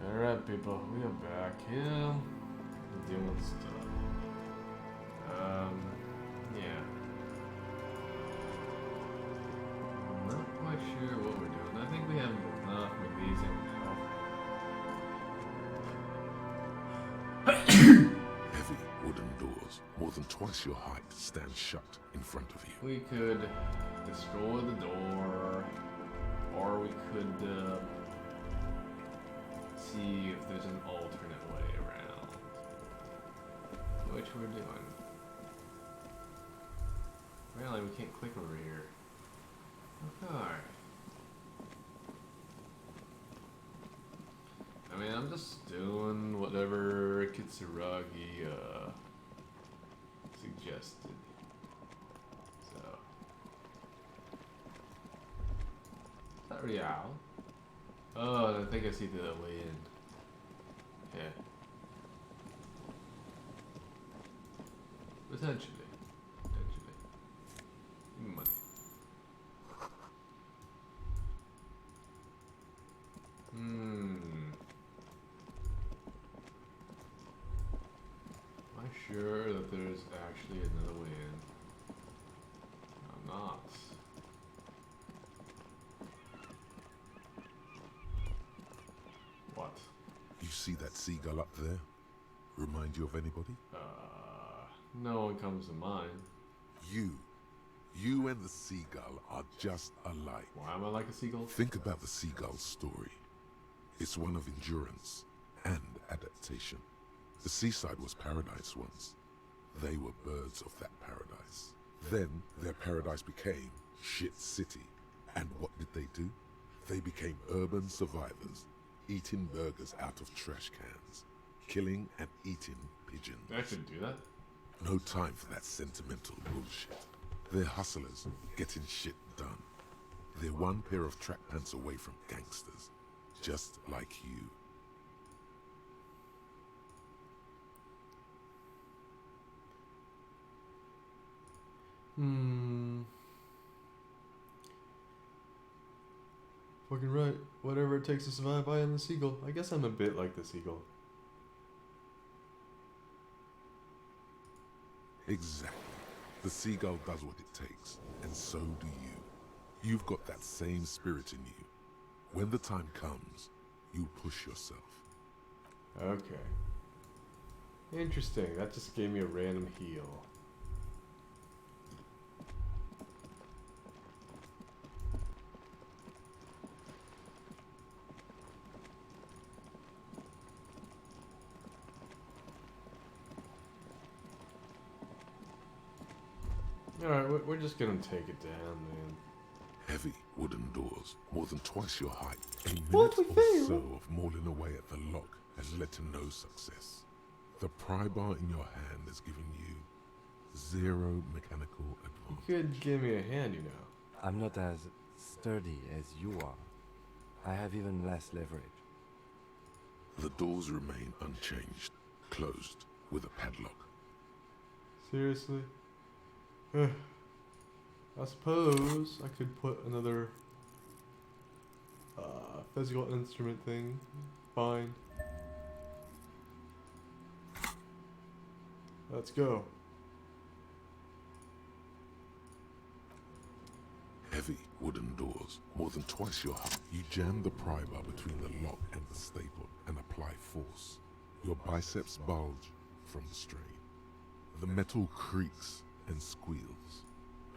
Alright, people, we are back here doing stuff. Yeah. I'm not quite sure what we're doing. I think we have enough magnesium Heavy wooden doors, more than twice your height, stand shut in front of you. We could destroy the door, or we could see if there's an alternate way around. Which we're doing. Really, we can't click over here. Okay. I mean, I'm just doing whatever Kitsuragi suggested. So. Is that real? Oh, I think I see the way in. Yeah. Potentially. Potentially. Give me money. Am I sure that there's actually another way in? I'm not. What? You see that seagull up there? Remind you of anybody? No one comes to mind. You and the seagull are just alike. Why am I like a seagull? Think about the seagull's story. It's one of endurance and adaptation. The seaside was paradise once. They were birds of that paradise. Then their paradise became shit city. And what did they do? They became urban survivors, eating burgers out of trash cans, killing and eating pigeons. I should do that. No time for that sentimental bullshit. They're hustlers, getting shit done. They're one pair of track pants away from gangsters, just like you. Fucking right. Whatever it takes to survive, I am the seagull. I guess I'm a bit like the seagull. Exactly. The seagull does what it takes, and so do you. You've got that same spirit in you. When the time comes, you push yourself. Okay. Interesting. That just gave me a random heal. Alright, we're just gonna take it down, man. Heavy wooden doors, more than twice your height. A What? minute We or failed. so of mauling away at the lock has led to no success. The pry bar in your hand has given you zero mechanical You advantage. could give me a hand, you know. I'm not as sturdy as you are. I have even less leverage. The doors remain unchanged, closed with a padlock. Seriously? I suppose I could put another physical instrument thing. Fine. Let's go. Heavy wooden doors, more than twice your height. You jam the pry bar between the lock and the staple and apply force. Your biceps bulge from the strain. The metal creaks and squeals.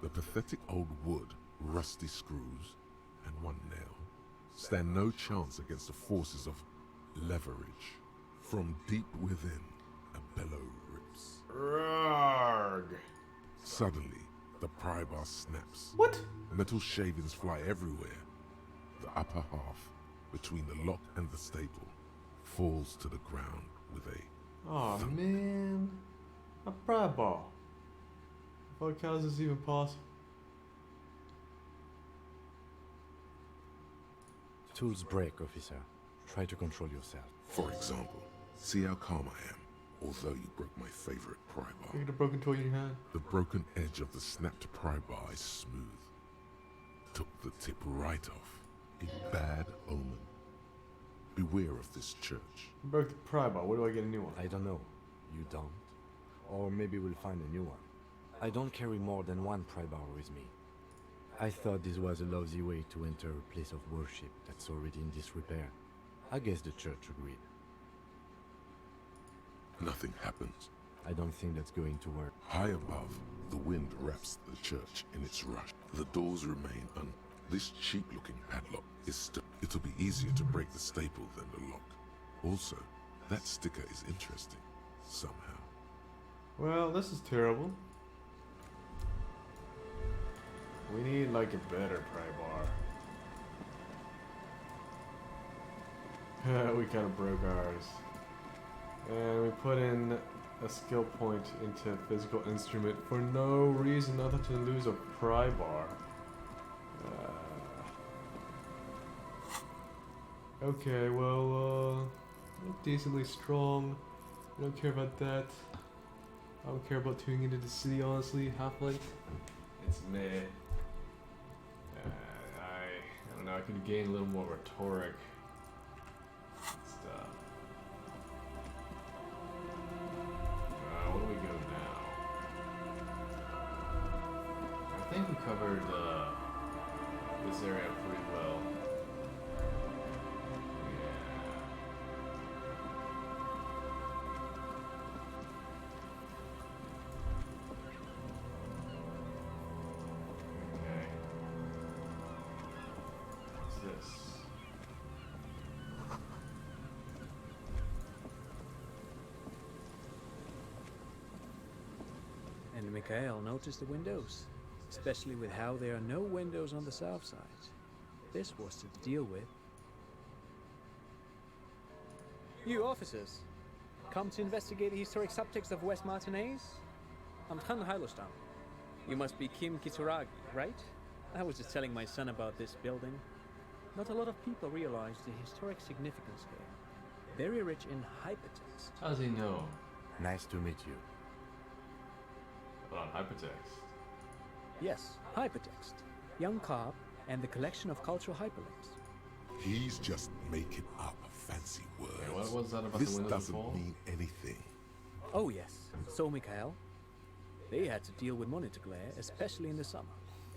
The pathetic old wood, rusty screws, and one nail stand no chance against the forces of leverage. From deep within, a bellow rips. Rarg. Suddenly, the pry bar snaps. What? Metal shavings fly everywhere. The upper half, between the lock and the staple, falls to the ground with a Oh man. A pry ball. Fuck, how is this even possible? Tools break, officer. Try to control yourself. For example, see how calm I am, although you broke my favorite pry bar. Look at the broken toy in your hand. The broken edge of the snapped pry bar is smooth. Took the tip right off. A bad omen. Beware of this church. Broke the pry bar. Where do I get a new one? I don't know. You don't? Or maybe we'll find a new one. I don't carry more than one pry bar with me. I thought this was a lousy way to enter a place of worship that's already in disrepair. I guess the church agreed. Nothing happens. I don't think that's going to work. High above, the wind wraps the church in its rush. The doors remain This cheap-looking padlock is it'll be easier to break the staple than the lock. Also, that sticker is interesting, somehow. Well, this is terrible. We need like a better pry bar. We kind of broke ours. And we put in a skill point into a physical instrument for no reason other than to lose a pry bar. Okay, well, decently strong. I don't care about that. I don't care about tuning into the city, honestly. Half-Life, it's meh. I don't know, I could gain a little more rhetoric stuff. Where do we go now? I think we covered this area pretty well. And Mikhail noticed the windows, especially with how there are no windows on the south side. This was to deal with. You officers, come to investigate the historic subtext of West Martinez? I'm Khan Hailostam. You must be Kim Kitsuragi, right? I was just telling my son about this building. Not a lot of people realize the historic significance here. Very rich in hypertext. How does he know? Nice to meet you. On hypertext. Yes, hypertext. Young Carp and the collection of cultural hyperlinks. He's just making up fancy words. Wait, what was that about This the windows doesn't before? mean anything. Oh yes, so Mikhail. They had to deal with monitor glare, especially in the summer.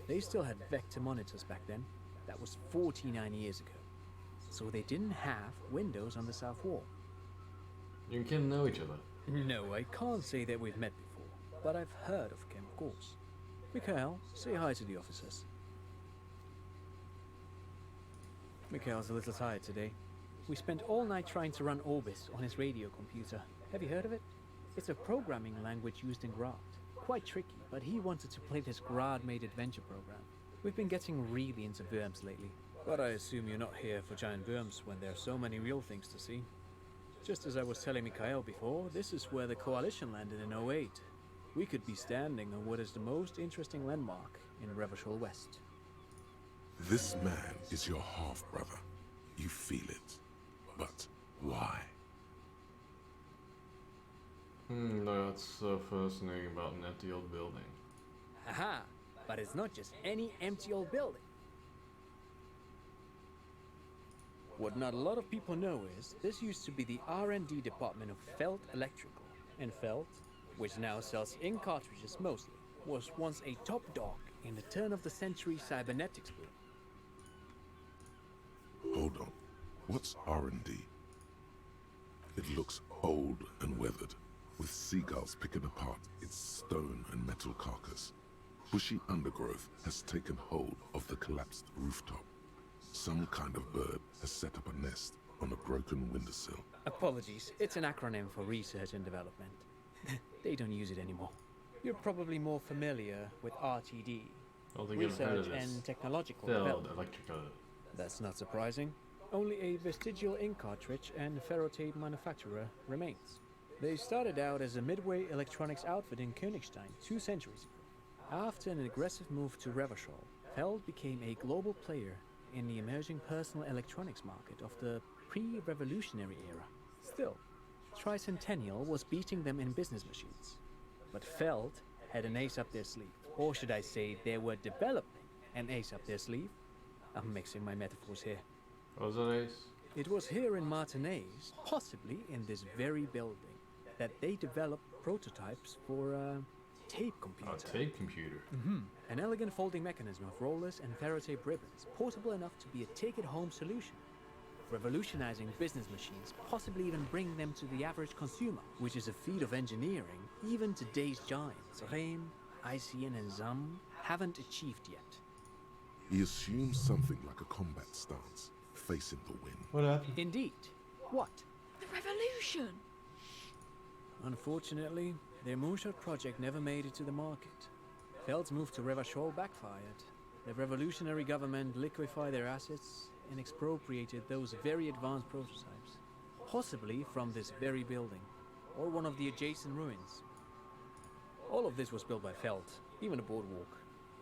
They still had vector monitors back then. That was 49 years ago. So they didn't have windows on the south wall. You and Kim know each other? No, I can't say that we've met before, but I've heard of Kim, of course. Mikhail, say hi to the officers. Mikhail's a little tired today. We spent all night trying to run Orbis on his radio computer. Have you heard of it? It's a programming language used in Grad. Quite tricky, but he wanted to play this Grad-made adventure program. We've been getting really into worms lately. But I assume you're not here for giant worms when there are so many real things to see. Just as I was telling Mikhail before, this is where the Coalition landed in '08. We could be standing on what is the most interesting landmark in Revachol West. This man is your half-brother. You feel it. But why? That's so fascinating about an empty old building. Aha! But it's not just any empty old building. What not a lot of people know is, this used to be the R&D department of Felt Electrical. And Felt, which now sells ink cartridges mostly, was once a top dog in the turn-of-the-century cybernetics boom. Hold on. What's R&D? It looks old and weathered, with seagulls picking apart its stone and metal carcass. Bushy undergrowth has taken hold of the collapsed rooftop. Some kind of bird has set up a nest on a broken windowsill. Apologies, it's an acronym for research and development. They don't use it anymore. You're probably more familiar with RTD, I don't think I've heard research of this. and technological Filled development. electrical. That's not surprising. Only a vestigial ink cartridge and ferrotape manufacturer remains. They started out as a midway electronics outfit in Königstein 2 centuries ago. After an aggressive move to Revachol, Feld became a global player in the emerging personal electronics market of the pre-revolutionary era. Still, Tricentennial was beating them in business machines. But Feld had an ace up their sleeve. Or should I say, they were developing an ace up their sleeve? I'm mixing my metaphors here. What was that, Ace? It was here in Martinez, possibly in this very building, that they developed prototypes for a tape computer. A tape computer. An elegant folding mechanism of rollers and ferrotape ribbons, portable enough to be a take-it-home solution. Revolutionizing business machines, possibly even bringing them to the average consumer, which is a feat of engineering even today's giants, Rehm, ICN and ZAM, haven't achieved yet. He assumes something like a combat stance, facing the wind. What happened? Indeed. What? The revolution! Unfortunately, their moonshot project never made it to the market. Feld's move to Revachol backfired. The revolutionary government liquefied their assets and expropriated those very advanced prototypes, possibly from this very building, or one of the adjacent ruins. All of this was built by Feld, even a boardwalk.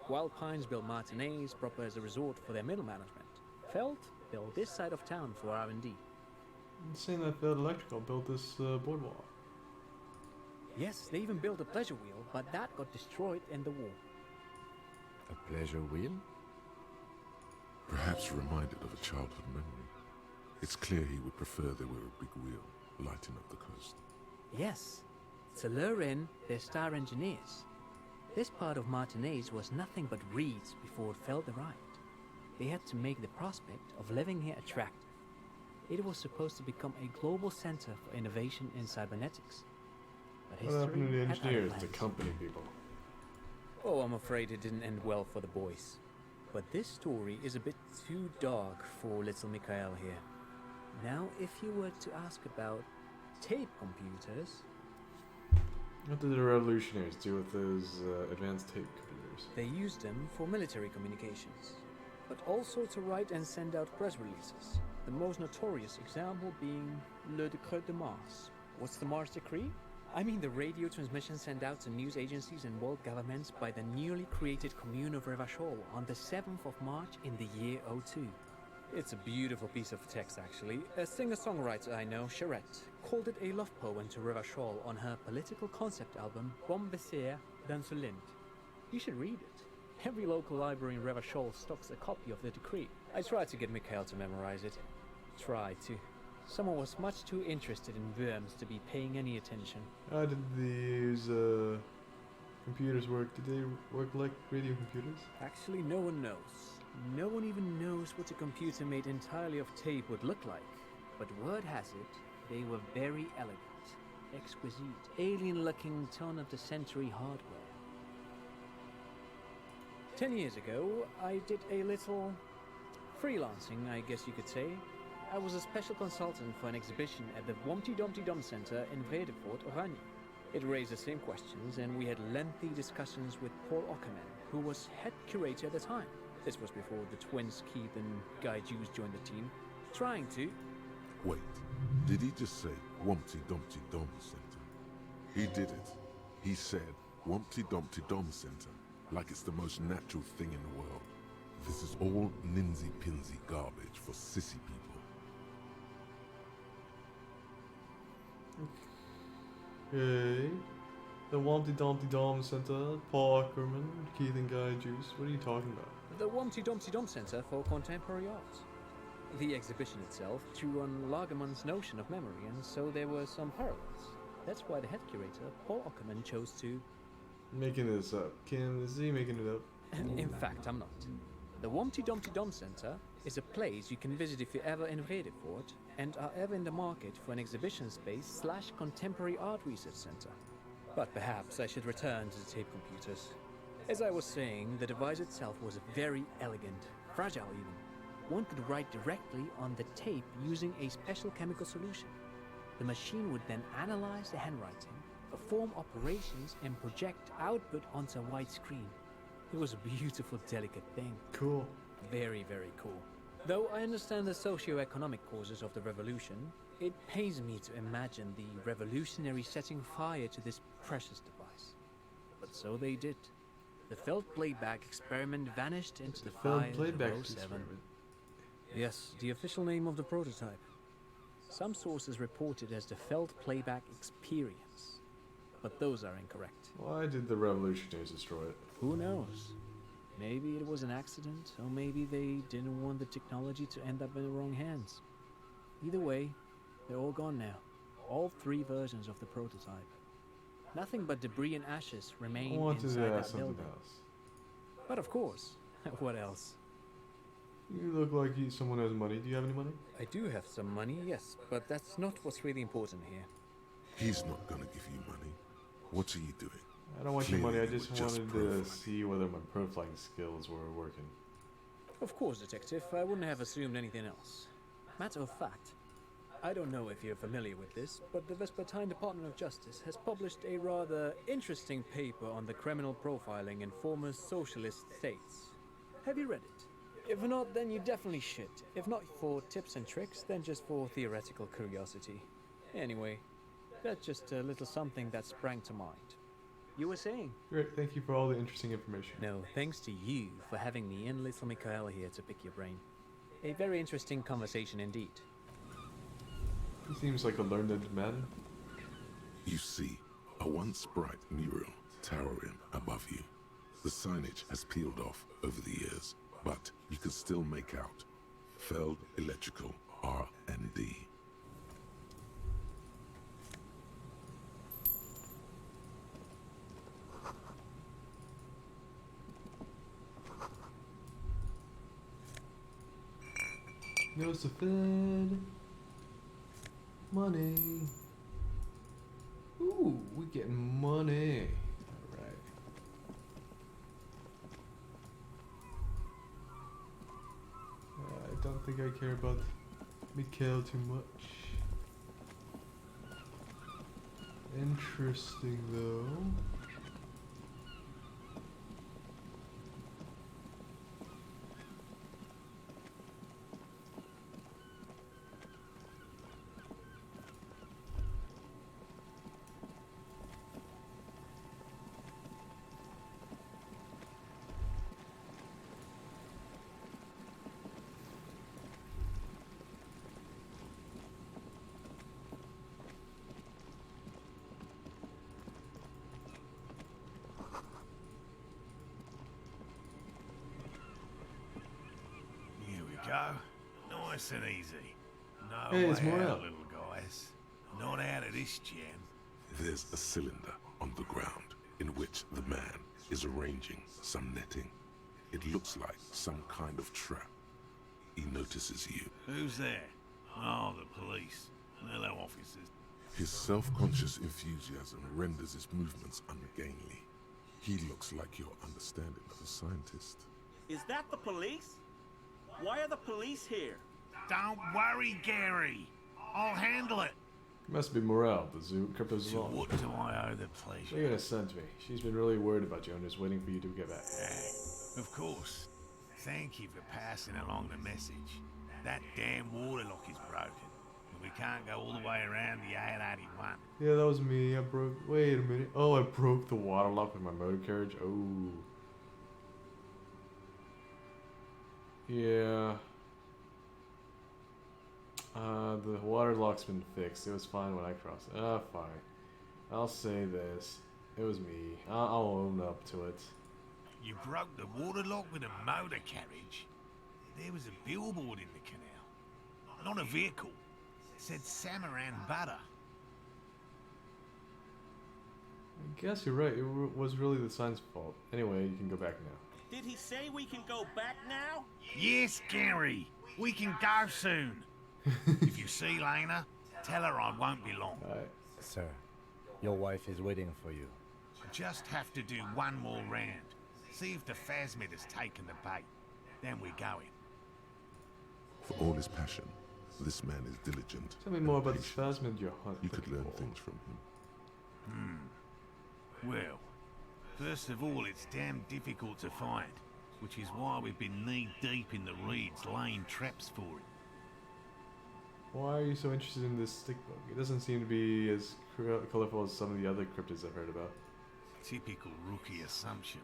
Wild Pines built Martinez proper as a resort for their middle management. Feld built this side of town for R&D. Saying that Feld Electrical built this boardwalk. Yes, they even built a pleasure wheel, but that got destroyed in the war. A pleasure wheel? Perhaps reminded of a childhood memory. It's clear he would prefer there were a big wheel, lighting up the coast. Yes, to lure in their star engineers. This part of Martinez was nothing but reeds before Feld arrived. They had to make the prospect of living here attractive. It was supposed to become a global center for innovation in cybernetics. But What happened to the history had other engineers, the plans. company people? Oh, I'm afraid it didn't end well for the boys. But this story is a bit too dark for little Mikhail here. Now, if you were to ask about tape computers, What did the revolutionaries do with those advanced tape computers? they used them for military communications, but also to write and send out press releases. The most notorious example being Le Décret de Mars. What's the Mars Decree? I mean the radio transmission sent out to news agencies and world governments by the newly created Commune of Revachol on the 7th of March in the year 02. It's a beautiful piece of text, actually. A singer-songwriter I know, Charette, called it a love poem to Revachol on her political concept album, Bon Baiser dans le Lind. You should read it. Every local library in Revachol stocks a copy of the decree. I tried to get Mikhail to memorize it. Tried to. Someone was much too interested in worms to be paying any attention. How did these computers work? Did they work like radio computers? Actually, no one knows. No one even knows what a computer made entirely of tape would look like. But word has it, they were very elegant, exquisite, alien-looking turn-of-the-century hardware. 10 years ago, I did a little freelancing, I guess you could say. I was a special consultant for an exhibition at the Humpty Dumpty Dum Center in Vredefort, Oranje. It raised the same questions, and we had lengthy discussions with Paul Ockerman, who was head curator at the time. This was before the twins Keith and Guy Jews joined the team, trying to... Wait, did he just say Wumpty Dumpty Dom Center? He did it. He said Wumpty Dumpty Dom Center, like it's the most natural thing in the world. This is all ninsy-pinsy garbage for sissy people. Okay. The Humpty Dumpty Dom Center, Paul Ackerman, Keith and Guy Juice. What are you talking about? the Humpty Dumpty Dum Center for Contemporary Art. The exhibition itself drew on Lagerman's notion of memory, and so there were some parallels. That's why the head curator, Paul Ockerman, chose to... Making this up. Kim, is he making it up? In fact, I'm not. The Humpty Dumpty Dum Center is a place you can visit if you're ever in Vredefort and are ever in the market for an exhibition space / contemporary art research center. But perhaps I should return to the tape computers. As I was saying, the device itself was very elegant, fragile even. One could write directly on the tape using a special chemical solution. The machine would then analyze the handwriting, perform operations, and project output onto a white screen. It was a beautiful, delicate thing. Cool. Very, very cool. Though I understand the socio-economic causes of the revolution, it pains me to imagine the revolutionaries setting fire to this precious device. But so they did. The Feld playback experiment vanished into the Feld fire playback of 07. experiment. Yes, the official name of the prototype. Some sources report it as the Feld playback experience, but those are incorrect. Why did the revolutionaries destroy it? Who knows? Maybe it was an accident, or maybe they didn't want the technology to end up in the wrong hands. Either way, they're all gone now. All 3 versions of the prototype. Nothing but debris and ashes I remain wanted inside to that ask something building. else. But of course, what else? You look like someone has money. Do you have any money? I do have some money, yes, but that's not what's really important here. He's not gonna give you money. What are you doing? I don't want your money. I Clearly you just were just wanted to profiling. see whether my profiling skills were working. Of course, Detective. I wouldn't have assumed anything else. Matter of fact, I don't know if you're familiar with this, but the Vespertine Department of Justice has published a rather interesting paper on the criminal profiling in former socialist states. Have you read it? If not, then you definitely should. If not for tips and tricks, then just for theoretical curiosity. Anyway, that's just a little something that sprang to mind. You were saying? Great. Thank you for all the interesting information. No, thanks to you for having me and little Mikhail here to pick your brain. A very interesting conversation indeed. He seems like a learned man. You see a once bright mural towering above you. The signage has peeled off over the years, but you can still make out Feld Electrical R&D. Goes to Fed. Money. Ooh, we getting money. Alright. I don't think I care about Mikhail too much. Interesting though. Here we go. Nice and easy. No Hey, it's way Morel. out, little guys. Not out of this jam. There's a cylinder on the ground in which the man is arranging some netting. It looks like some kind of trap. He notices you. Who's there? Oh, the police. Hello, officers. His self-conscious enthusiasm renders his movements ungainly. He looks like your understanding of a scientist. Is that the police? Why are the police here? Don't worry, Gary. I'll handle it. Must be Morale, the zoo crypto's So law. what do I owe the pleasure? They're gonna send me. She's been really worried about you and is waiting for you to get back. Of course. Thank you for passing along the message. That damn water lock is broken, and we can't go all the way around the 881. Yeah, that was me. I broke. Wait a minute. Oh, I broke the water lock with my motor carriage. Oh. Yeah. The water lock's been fixed. It was fine when I crossed. Fine. I'll say this. It was me. I'll own up to it. You broke the water lock with a motor carriage? There was a billboard in the canal. Not a vehicle. It said Samaran Butter. I guess you're right. It was really the sign's fault. Anyway, you can go back now. Did he say we can go back now? Yes, Gary. We can go soon. If you see Lena, tell her I won't be long. Alright. Sir, your wife is waiting for you. I just have to do one more round. See if the phasmid has taken the bait. Then we're going. For all his passion, this man is diligent. Tell me and more about this patient. phasmid you hunt. You could learn for. things from him. Well, first of all, it's damn difficult to find, which is why we've been knee-deep in the reeds laying traps for it. Why are you so interested in this stick bug? It doesn't seem to be as colorful as some of the other cryptids I've heard about. Typical rookie assumption.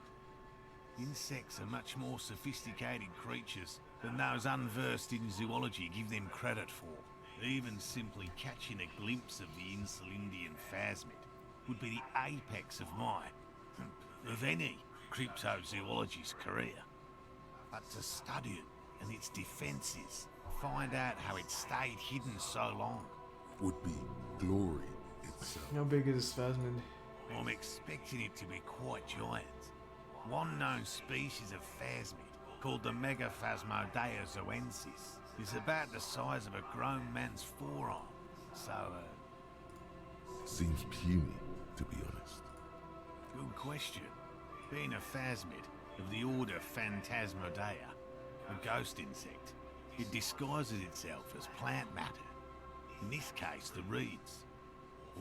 Insects are much more sophisticated creatures than those unversed in zoology give them credit for. Even simply catching a glimpse of the Insulindian phasmid would be the apex of my, of any, cryptozoologist's career. But to study it and its defences Find out how it stayed hidden so long. Would be glory itself. How big is Phasmid? I'm expecting it to be quite giant. One known species of phasmid, called the Megaphasmodea zoensis, is about the size of a grown man's forearm. So, Seems puny, to be honest. good question. Being a phasmid of the order Phantasmodea, a ghost insect, it disguises itself as plant matter. In this case, the reeds.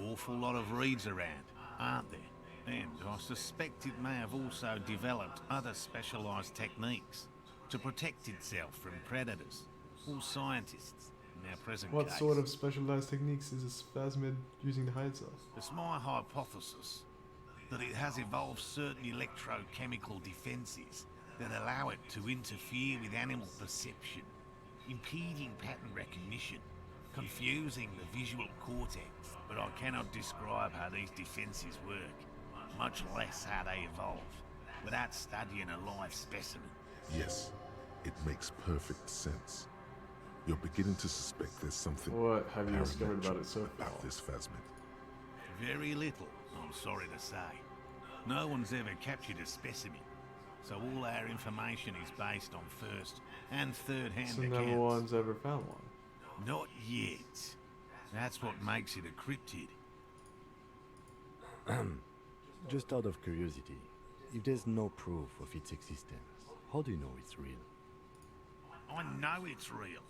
Awful lot of reeds around, aren't there? And I suspect it may have also developed other specialised techniques to protect itself from predators or scientists in our present What case. sort of specialized techniques is this Phasmid using to hide itself? It's my hypothesis that it has evolved certain electrochemical defences that allow it to interfere with animal perception, impeding pattern recognition, confusing the visual cortex. But I cannot describe how these defences work, much less how they evolve, without studying a live specimen. Yes, it makes perfect sense. You're beginning to suspect there's something What have you discovered about it so far? about this phasmid. Very little, I'm sorry to say. No one's ever captured a specimen, so all our information is based on first and third-hand So accounts. never one's ever found one. Not yet. That's what makes it a cryptid. Just out of curiosity, if there's no proof of its existence, how do you know it's real? I know it's real.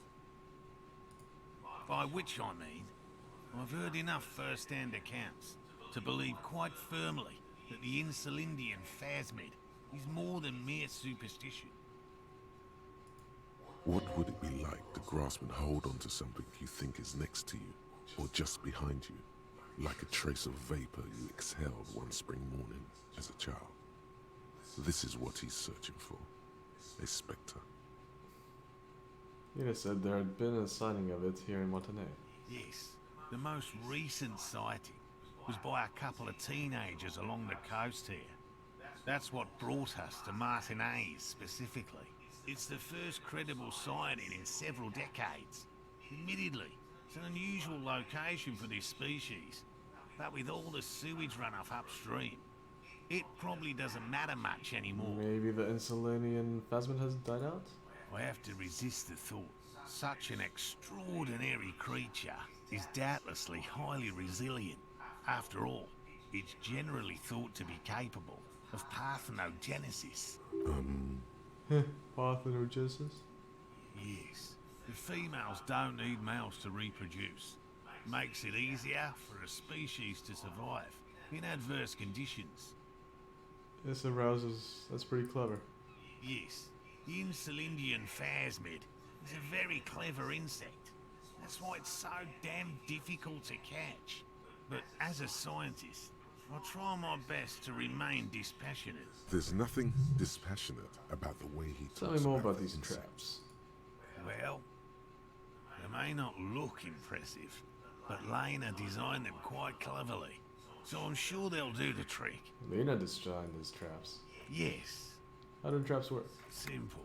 By which I mean, I've heard enough first-hand accounts to believe quite firmly that the Insulindian phasmid is more than mere superstition. What would it be like to grasp and hold onto something you think is next to you, or just behind you, like a trace of vapor you exhaled one spring morning as a child? This is what he's searching for. A spectre. You just said there had been a sighting of it here in Montenegro. Yes, the most recent sighting was by a couple of teenagers along the coast here. That's what brought us to Martinez specifically. It's the first credible sighting in several decades. Admittedly, it's an unusual location for this species, but with all the sewage runoff upstream, it probably doesn't matter much anymore. Maybe the Insulinian Phasmid has died out? I have to resist the thought. Such an extraordinary creature is doubtlessly highly resilient. After all, it's generally thought to be capable of parthenogenesis. Parthenogenesis? Yes, the females don't need males to reproduce. Makes it easier for a species to survive in adverse conditions. This arouses. That's pretty clever. Yes, the Insulindian phasmid is a very clever insect. That's why it's so damn difficult to catch. But as a scientist, I try my best to remain dispassionate. There's nothing dispassionate about the way he Tell talks me more about about the these insect. traps. Well, they may not look impressive, but Lena designed them quite cleverly, so I'm sure they'll do the trick. Lena designed these traps. Yes, How do traps work? simple.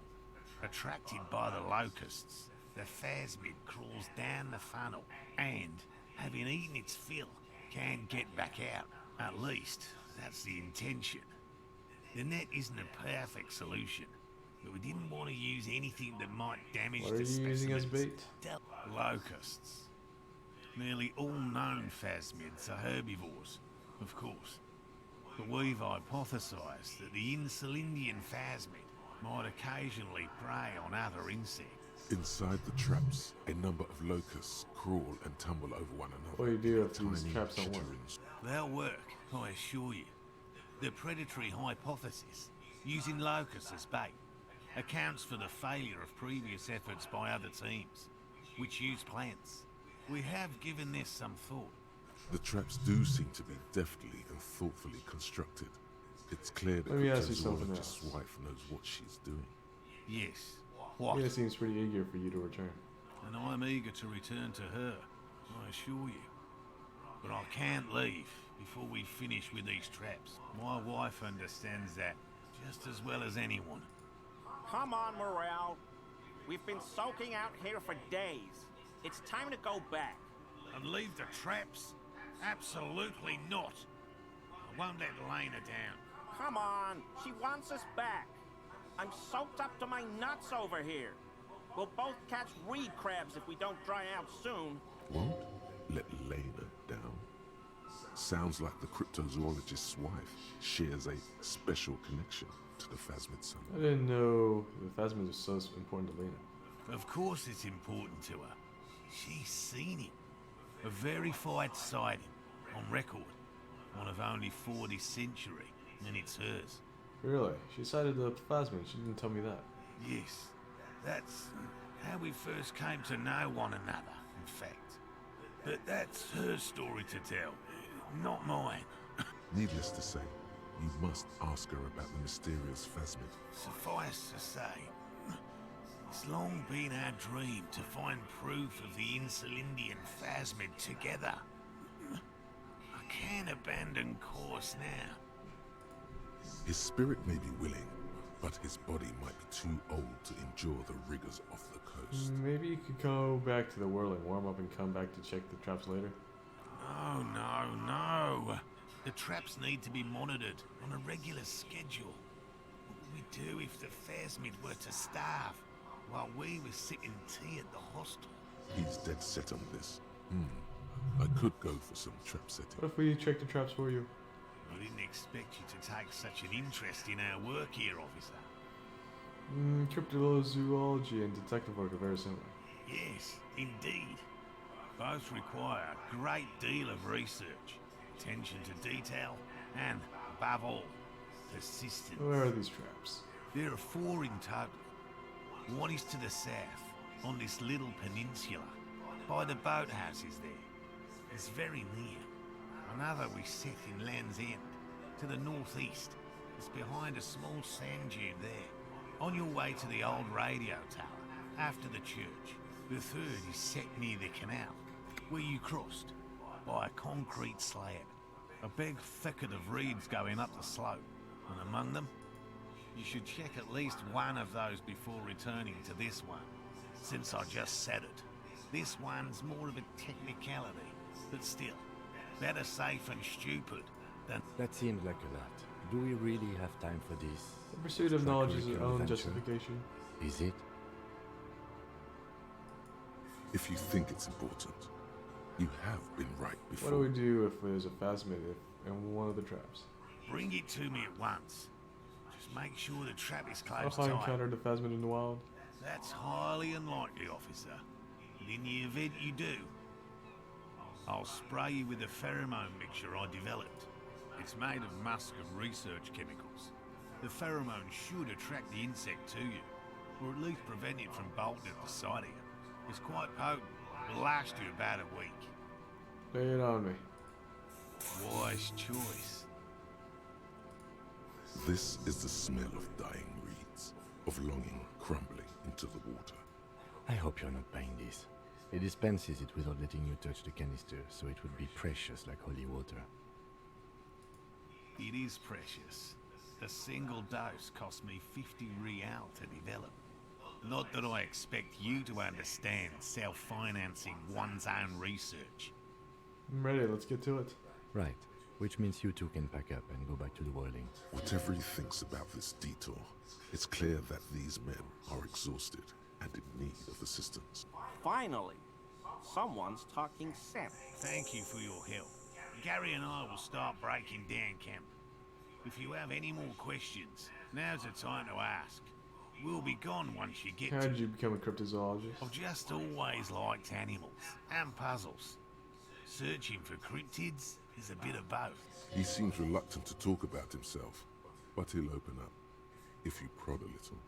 Attracted by the locusts, the phasmid crawls down the funnel and, having eaten its fill, can get back out. At least, that's the intention. The net isn't a perfect solution, but we didn't want to use anything that might damage What are the you using as specimens. bait? Locusts. Nearly all known phasmids are herbivores, of course. But we've hypothesized that the Insulindian phasmid might occasionally prey on other insects. Inside the traps, a number of locusts crawl and tumble over one another. What do you do if these Tiny traps don't work? chittering They'll work, I assure you. The predatory hypothesis, using locusts as bait, accounts for the failure of previous efforts by other teams, which use plants. We have given this some thought. The traps do seem to be deftly and thoughtfully constructed. It's clear that Let me the ask you something zoologist's else. wife knows what she's doing. Yes. What? Lena seems pretty eager for you to return. And I'm eager to return to her, I assure you. But I can't leave before we finish with these traps. My wife understands that just as well as anyone. Come on, Morale. We've been soaking out here for days. It's time to go back. And leave the traps? Absolutely not. I won't let Lena down. Come on, she wants us back. I'm soaked up to my nuts over here. We'll both catch reed crabs if we don't dry out soon. Won't let Lena down. Sounds like the cryptozoologist's wife shares a special connection to the Phasmid son. I didn't know the Phasmids are so important to Lena. Of course it's important to her. She's seen him. A verified sighting, on record. One of only 4 this century, and it's hers. Really? She sighted the Phasmid. She didn't tell me that. Yes, that's how we first came to know one another, in fact. But that's her story to tell, not mine. Needless to say, you must ask her about the mysterious Phasmid. Suffice to say, it's long been our dream to find proof of the Insulindian Phasmid together. I can't abandon course now. His spirit may be willing, but his body might be too old to endure the rigors of the coast. Maybe you could go back to the whirling, warm up, and come back to check the traps later. No. The traps need to be monitored on a regular schedule. What would we do if the Phasmid were to starve while we were sipping tea at the hostel? He's dead set on this. I could go for some trap setting. What if we check the traps for you? I didn't expect you to take such an interest in our work here, officer. Cryptozoology and detective work are very similar. Yes, indeed. Both require a great deal of research, attention to detail, and, above all, persistence. Where are these traps? There are 4 in total. One is to the south, on this little peninsula, by the boathouses there. It's very near. Another we set in Land's End, to the northeast. It's behind a small sand dune there, on your way to the old radio tower, after the church. The third is set near the canal, where you crossed, by a concrete slab. A big thicket of reeds going up the slope, and among them, you should check at least one of those before returning to this one, since I just said it. This one's more of a technicality, but still, better safe and stupid than... That seems like a lot. Do we really have time for this? The pursuit of knowledge is its own adventure? justification. Is it? If you think it's important, you have been right before. What do we do if there's a Phasmid in one of the traps? Bring it to me at once. Just make sure the trap is What closed if I tight. encountered a Phasmid in the wild? That's highly unlikely, officer. But in the event you do, I'll spray you with a pheromone mixture I developed. It's made of musk and research chemicals. The pheromone should attract the insect to you, or at least prevent it from bolting at the sight of you. It's quite potent. Will last you about a week. Lay it on me. Wise choice. This is the smell of dying reeds, of longing crumbling into the water. I hope you're not buying this. It dispenses it without letting you touch the canister, so it would be precious like holy water. It is precious. A single dose cost me 50 real to develop. Not that I expect you to understand self-financing one's own research. I'm ready, let's get to it. Right, which means you two can pack up and go back to the whirling. Whatever he thinks about this detour, it's clear that these men are exhausted and in need of assistance. Finally, someone's talking sense. Thank you for your help. Gary and I will start breaking down camp. If you have any more questions, now's the time to ask. We'll be gone once you get How to... did you become a cryptozoologist? I've just always liked animals and puzzles. Searching for cryptids is a bit of both. He seems reluctant to talk about himself, but he'll open up, if you prod a little.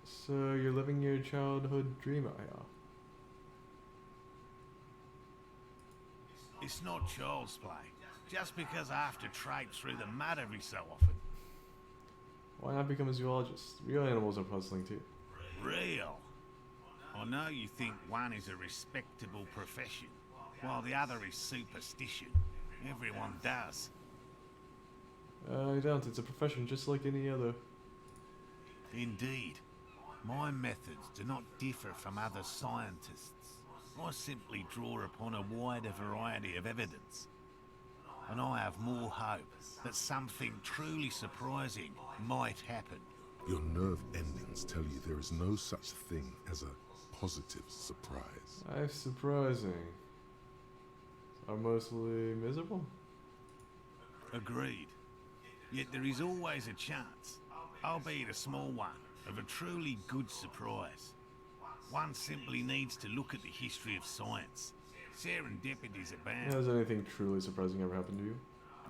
So you're living your childhood dream out here. It's not child's play. Just because I have to traipse through the mud every so often. Why not become a zoologist? Real animals are puzzling too. Real. I know you think one is a respectable profession, while the other is superstition. Everyone does. I don't. It's a profession just like any other. Indeed. My methods do not differ from other scientists. I simply draw upon a wider variety of evidence. And I have more hope that something truly surprising might happen. Your nerve endings tell you there is no such thing as a positive surprise. Life's surprising. Are mostly miserable? Agreed. Yet there is always a chance, albeit a small one, of a truly good surprise. One simply needs to look at the history of science. Serendipities abound. Has anything truly surprising ever happened to you?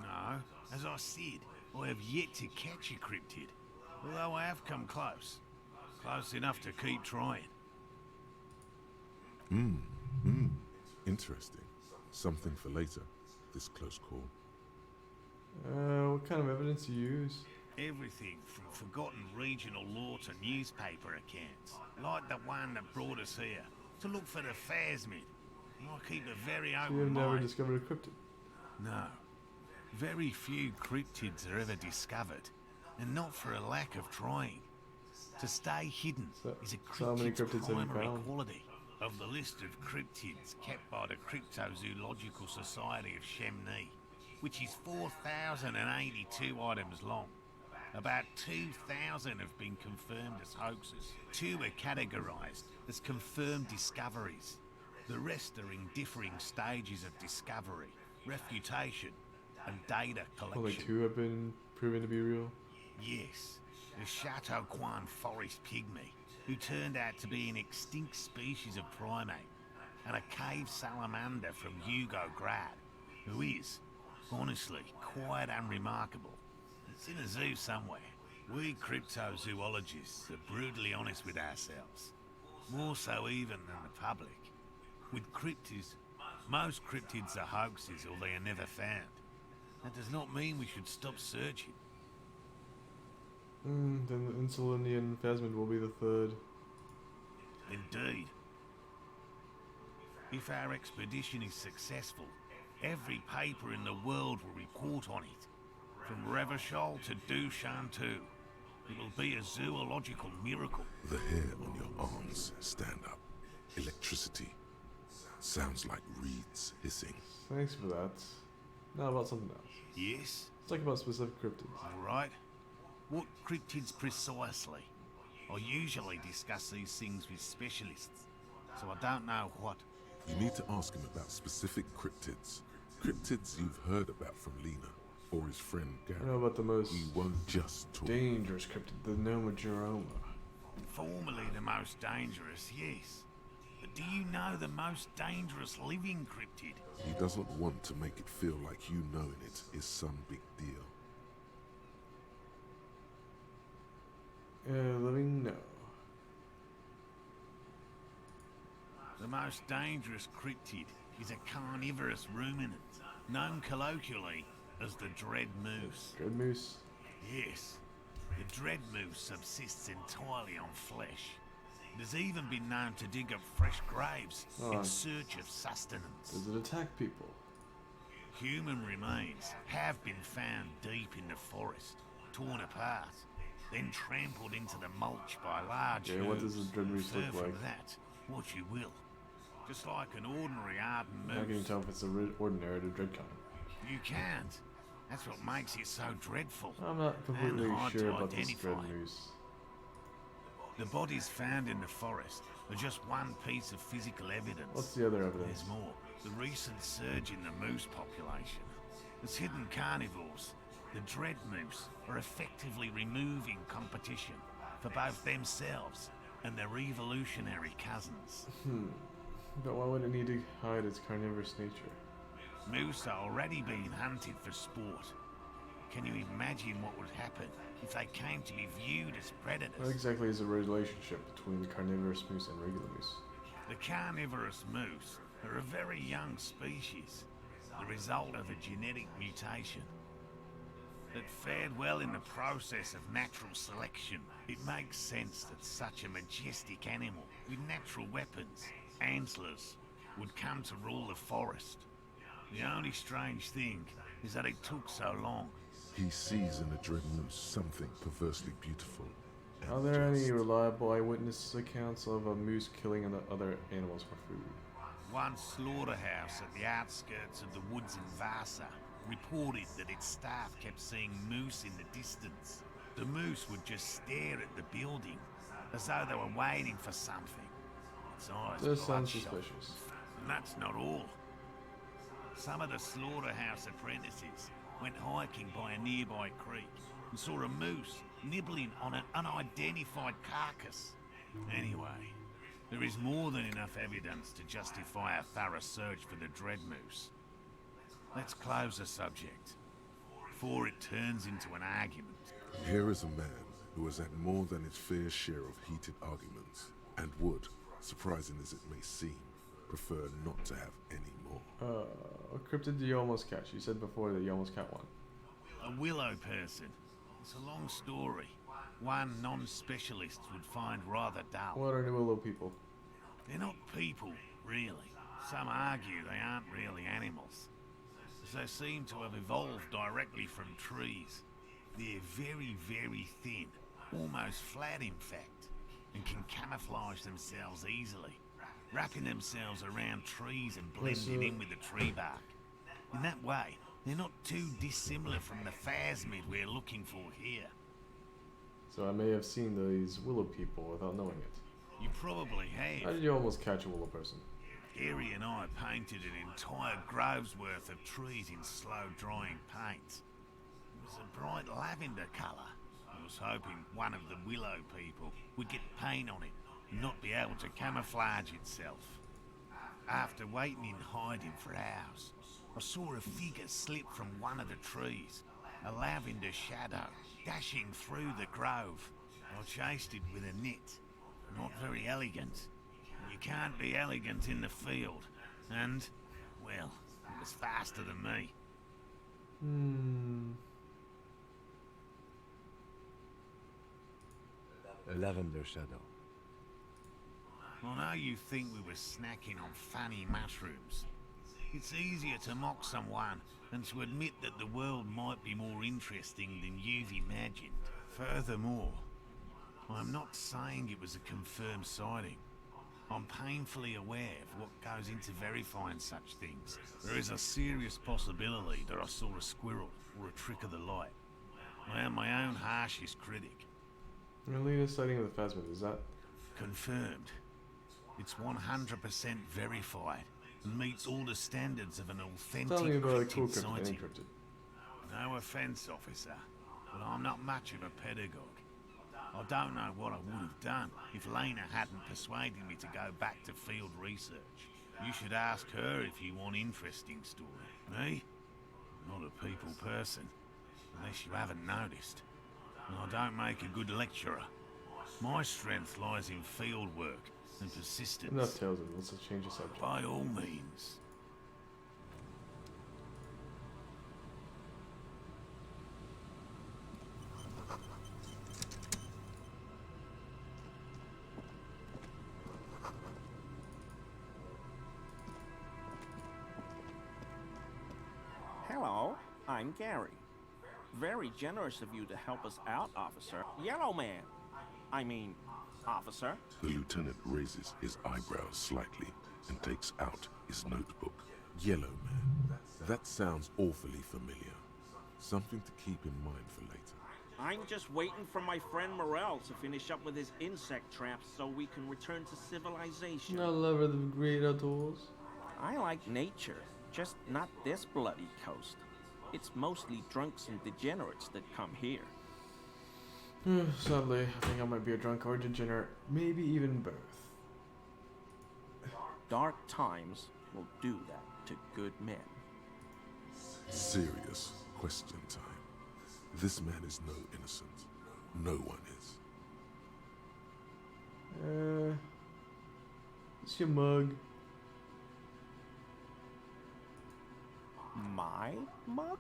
No, as I said, I have yet to catch a cryptid. Although I have come close. Close enough to keep trying. Interesting. Something for later, this close call. What kind of evidence do you use? Everything from forgotten regional lore to newspaper accounts, like the one that brought us here, to look for the Phasmid. I keep a very So open you've never mind. discovered a cryptid? No. Very few cryptids are ever discovered, and not for a lack of trying. To stay hidden is a So how many cryptid's cryptids have you primary found? quality. Of the list of cryptids kept by the Cryptozoological Society of Chemney, which is 4,082 items long, about 2,000 have been confirmed as hoaxes. 2 are categorized as confirmed discoveries. The rest are in differing stages of discovery, refutation, and data collection. Only 2 have been proven to be real? Yes, the Chateau Quan forest pygmy, who turned out to be an extinct species of primate, and a cave salamander from Hugo Grad, who is, honestly, quite unremarkable. It's in a zoo somewhere. We cryptozoologists are brutally honest with ourselves, more so even than the public. With cryptids, most cryptids are hoaxes or they are never found. That does not mean we should stop searching. Then the Insulinian Phasmid will be the 3rd. Indeed. If our expedition is successful, every paper in the world will report on it. From Revachol to Dushantu. It will be a zoological miracle. The hair on your arms stand up. Electricity. Sounds like reeds hissing. Thanks for that. Now about something else. Yes? Let's talk about specific cryptids. All right. What cryptids precisely? I usually discuss these things with specialists, so I don't know what. You need to ask him about specific cryptids. Cryptids you've heard about from Lena or his friend Gary. I know about the most He won't just talk. dangerous cryptid, the Nomogeroma. Formerly the most dangerous, yes. But do you know the most dangerous living cryptid? He doesn't want to make it feel like you knowing it is some big deal. Living? No. The most dangerous cryptid is a carnivorous ruminant, known colloquially as the dread moose. Good moose. Yes, the dread moose subsists entirely on flesh. It has even been known to dig up fresh graves in search of sustenance. Does it attack people? Human remains have been found deep in the forest, torn apart, then trampled into the mulch by large Yeah, what does hooves. a dread moose Infer look from like? that what you will. Just like an ordinary ardent moose. How can you tell if it's the ordinary or the dread kind? You can't. That's what makes it so dreadful. I'm not completely And hard sure to about this dread identify. moose. The bodies found in the forest are just one piece of physical evidence. What's the other evidence? There's more. The recent surge in the moose population has hidden carnivores. The dread moose are effectively removing competition for both themselves and their evolutionary cousins. But why would it need to hide its carnivorous nature? Moose are already being hunted for sport. Can you imagine what would happen if they came to be viewed as predators? What exactly is the relationship between the carnivorous moose and regular moose? The carnivorous moose are a very young species, the result of a genetic mutation that fared well in the process of natural selection. It makes sense that such a majestic animal with natural weapons, antlers, would come to rule the forest. The only strange thing is that it took so long. He sees in the dread moose something perversely beautiful. and Are there any just. reliable eyewitness accounts of a moose killing other animals for food? One slaughterhouse at the outskirts of the woods in Vasa reported that its staff kept seeing moose in the distance. The moose would just stare at the building as though they were waiting for something. Its eyes This sounds bloodshot. suspicious. And that's not all. Some of the slaughterhouse apprentices went hiking by a nearby creek and saw a moose nibbling on an unidentified carcass. Anyway, there is more than enough evidence to justify a thorough search for the dread moose. Let's close the subject before it turns into an argument. Here is a man who has had more than his fair share of heated arguments, and would, surprising as it may seem, prefer not to have any more. What cryptid do you almost catch? You said before that you almost caught one. A willow person. It's a long story. One non-specialist would find rather dull. What are the willow people? They're not people, really. Some argue they aren't really animals, as they seem to have evolved directly from trees. They're very, very thin, almost flat in fact, and can camouflage themselves easily, wrapping themselves around trees and blending in with the tree bark. In that way, they're not too dissimilar from the phasmid we're looking for here. So I may have seen these willow people without knowing it. You probably How have. did you almost catch a willow person? Gary and I painted an entire grove's worth of trees in slow-drying paint. It was a bright lavender colour. I was hoping one of the willow people would get paint on it and not be able to camouflage itself. After waiting in hiding for hours, I saw a figure slip from one of the trees, a lavender shadow dashing through the grove. I chased it with a net. Not very elegant. You can't be elegant in the field. And, well, it was faster than me. A lavender shadow. I know you think we were snacking on funny mushrooms. It's easier to mock someone than to admit that the world might be more interesting than you've imagined. Furthermore, I'm not saying it was a confirmed sighting. I'm painfully aware of what goes into verifying such things. There is a serious possibility that I saw a squirrel or a trick of the light. I am my own harshest critic. Your latest sighting of the phasmid, is that? Confirmed. It's 100% verified and meets all the standards of an authentic Tell me about a cool cryptid cryptid, any sighting. cryptid. No offence, officer, but I'm not much of a pedagogue. I don't know what I would have done if Lena hadn't persuaded me to go back to field research. You should ask her if you want interesting story. Me? Not a people person, unless you haven't noticed. And I don't make a good lecturer. My strength lies in field work and persistence. Enough tales of it, let's just change the subject. By all means. Hello, I'm Gary. Very generous of you to help us out, officer. Yellow man. I mean, officer. The lieutenant raises his eyebrows slightly and takes out his notebook. Yellow man. That sounds awfully familiar. Something to keep in mind for later. I'm just waiting for my friend Morel to finish up with his insect traps so we can return to civilization. I love the great outdoors. I like nature, just not this bloody coast. It's mostly drunks and degenerates that come here. Sadly, I think I might be a drunk or degenerate. Maybe even both. Dark times will do that to good men. Serious question time. This man is no innocent. No one is. It's your mug. My mug?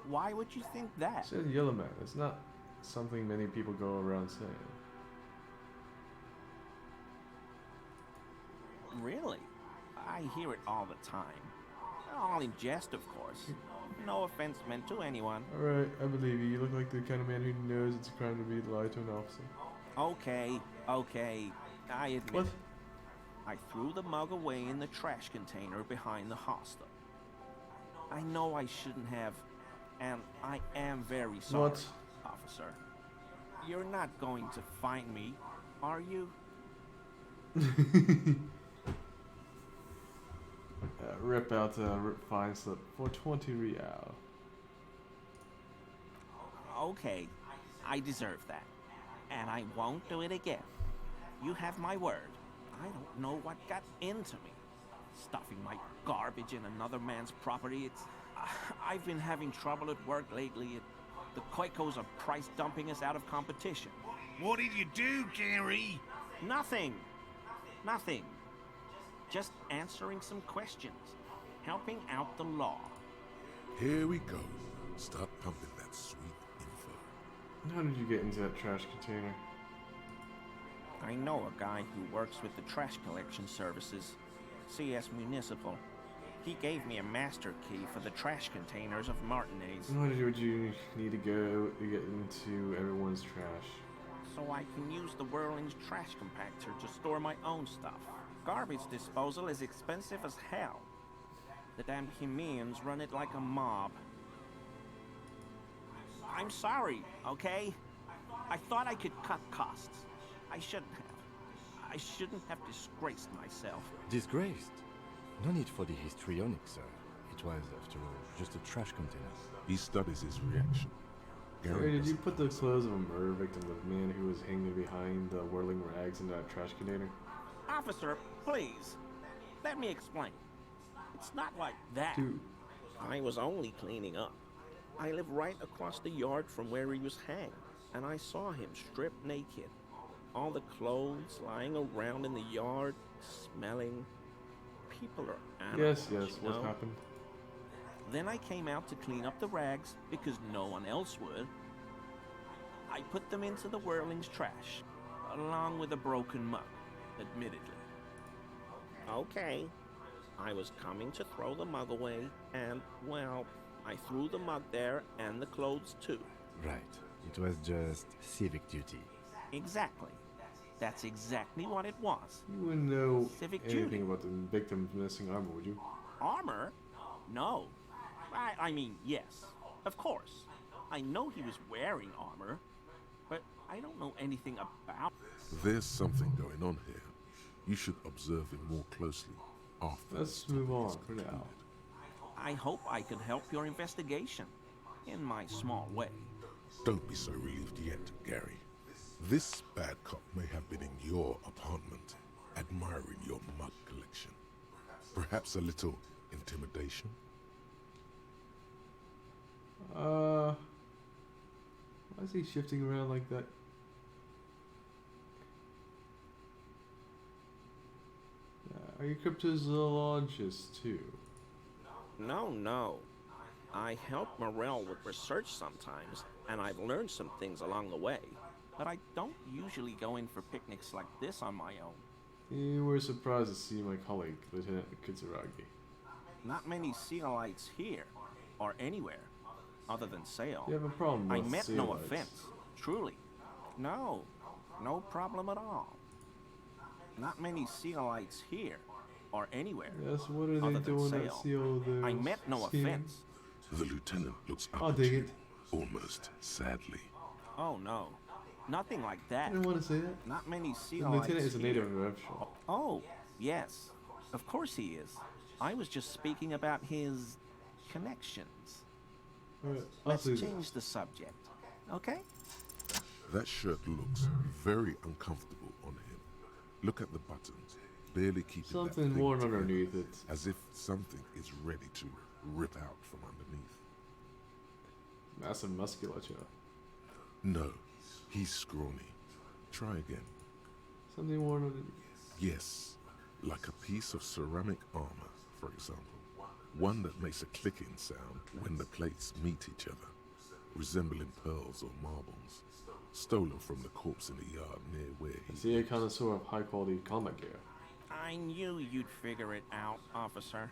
Why would you think that? It says yellow man. It's not something many people go around saying. Really? I hear it all the time. All in jest, of course. No offense meant to anyone. Alright, I believe you. You look like the kind of man who knows it's a crime to be lied to an officer. Okay, okay, I admit What? it. I threw the mug away in the trash container behind the hostel. I know I shouldn't have, and I am very sorry, What? officer. You're not going to find me, are you? Rip out rip fine slip for 20 real. Okay, I deserve that. And I won't do it again. You have my word. I don't know what got into me. Stuffing my garbage in another man's property, I've been having trouble at work lately. The Koikos are price dumping us out of competition. What did you do, Gary? Nothing. Nothing. Just answering some questions. Helping out the law. Here we go. Start pumping that sweet info. How did you get into that trash container? I know a guy who works with the trash collection services, CS Municipal. He gave me a master key for the trash containers of Martinez, Why would you need to go to get into everyone's trash? so I can use the Whirling's trash compactor to store my own stuff. Garbage disposal is expensive as hell. The damn Bohemians run it like a mob. I'm sorry, okay? I thought I could cut costs. I shouldn't have. I shouldn't have disgraced myself. Disgraced? No need for the histrionic, sir. It was, after all, just a trash container. He studies his reaction. Gary, did you doesn't- put the clothes of a murder victim, the man who was hanging behind the whirling rags in that trash container? Officer, please, let me explain. It's not like that. Dude, I was only cleaning up. I live right across the yard from where he was hanged, and I saw him stripped naked. All the clothes lying around in the yard, smelling. People are animals, yes, you what know? happened? Then I came out to clean up the rags because no one else would. I put them into the Whirling's trash, along with a broken mug, admittedly. Okay, I was coming to throw the mug away, and, well, I threw the mug there and the clothes too. Right. It was just civic duty. Exactly. That's exactly what it was. You wouldn't know Civic anything duty. about the victim's missing armor, would you? Armor? No. I mean, yes, of course. I know he was wearing armor, but I don't know anything about. There's something going on here. You should observe him more closely after. Let's the move study on is for now. concluded. I hope I can help your investigation, in my small way. Don't be so relieved yet, Gary. This bad cop may have been in your apartment, admiring your mug collection. Perhaps a little intimidation? Why is he shifting around like that? Are you cryptozoologist too? No. I help Morel with research sometimes, and I've learned some things along the way. But I don't usually go in for picnics like this on my own. You were surprised to see my colleague, Lieutenant Kitsuragi. Not many Sealites here, or anywhere, other than Sale. You have a problem I with meant no Sealites. offense, truly. No problem at all. Not many Sealites here, or anywhere. Yes, what are they Other than doing that Sale. seal their I meant no skin? offense. The lieutenant looks up Oh, at dang you, it. almost sadly. Oh no, nothing like I that. didn't want to say that. Not many The Sealites lieutenant is a here. native of Evshel. Oh, yes. Of course he is. I was just speaking about his connections. Alright, Let's do that. change the subject, okay? That shirt looks very uncomfortable on him. Look at the buttons, barely keeping that Something thing worn together, underneath it. as if something is ready to rip out from underneath. Massive musculature. No, he's scrawny. Try again. Something worn underneath. Yes, like a piece of ceramic armor, for example. One that makes a clicking sound when the plates meet each other, resembling pearls or marbles, stolen from the corpse in the yard near where I he see a lives. connoisseur of high quality combat gear. I knew you'd figure it out, officer.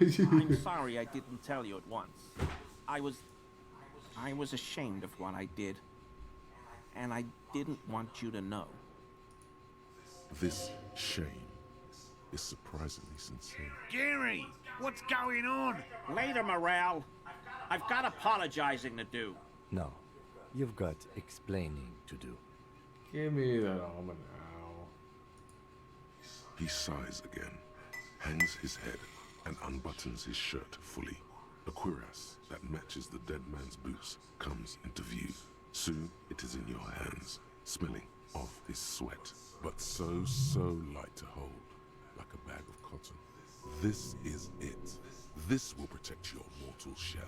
I'm sorry I didn't tell you at once. I was ashamed of what I did. and I didn't want you to know. This shame is surprisingly sincere. Gary, what's going on? Later, Morale. I've got apologizing to do. No, you've got explaining to do. Give me that armor now. He sighs again, hangs his head, and unbuttons his shirt fully. A cuirass that matches the dead man's boots comes into view. Soon it is in your hands, smelling of his sweat, but so light to hold, like a bag of cotton. This is it. This will protect your mortal shell.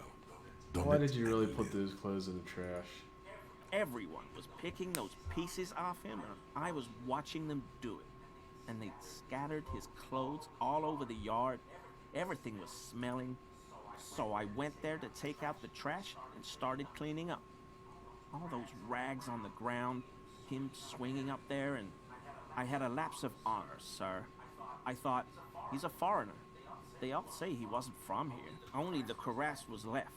Don Why it did you really and put live. those clothes in the trash? Everyone was picking those pieces off him, and I was watching them do it. And they scattered his clothes all over the yard. Everything was smelling. So I went there to take out the trash and started cleaning up. All those rags on the ground, him swinging up there, and I had a lapse of honor, sir. I thought, he's a foreigner. They all say he wasn't from here. Only the cuirass was left.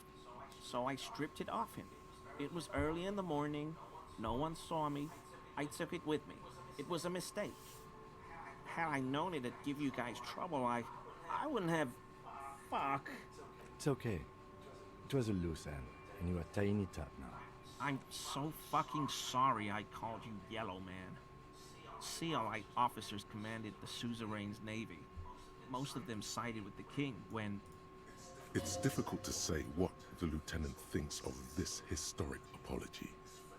So I stripped it off him. It was early in the morning. No one saw me. I took it with me. It was a mistake. Had I known it'd give you guys trouble, I wouldn't have... Fuck. It's okay. It was a loose end, and you are tying it up now. I'm so fucking sorry I called you Yellow Man. Sealite officers commanded the suzerain's navy. Most of them sided with the king when... It's difficult to say what the lieutenant thinks of this historic apology.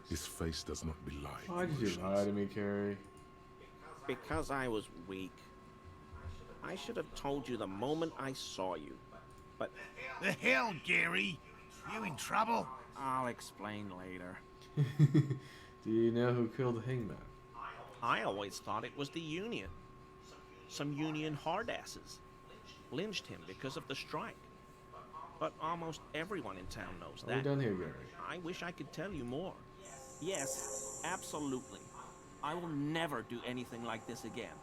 His face does not belie Why did you emotions. lie to me, Carrie? Because I was weak. I should have told you the moment I saw you. But The hell, Gary? You in trouble? I'll explain later. Do you know who killed the hangman? I always thought it was the Union. Some Union hardasses lynched him because of the strike. But almost everyone in town knows Are we that. done here, Gary? I wish I could tell you more. Yes, absolutely. I will never do anything like this again.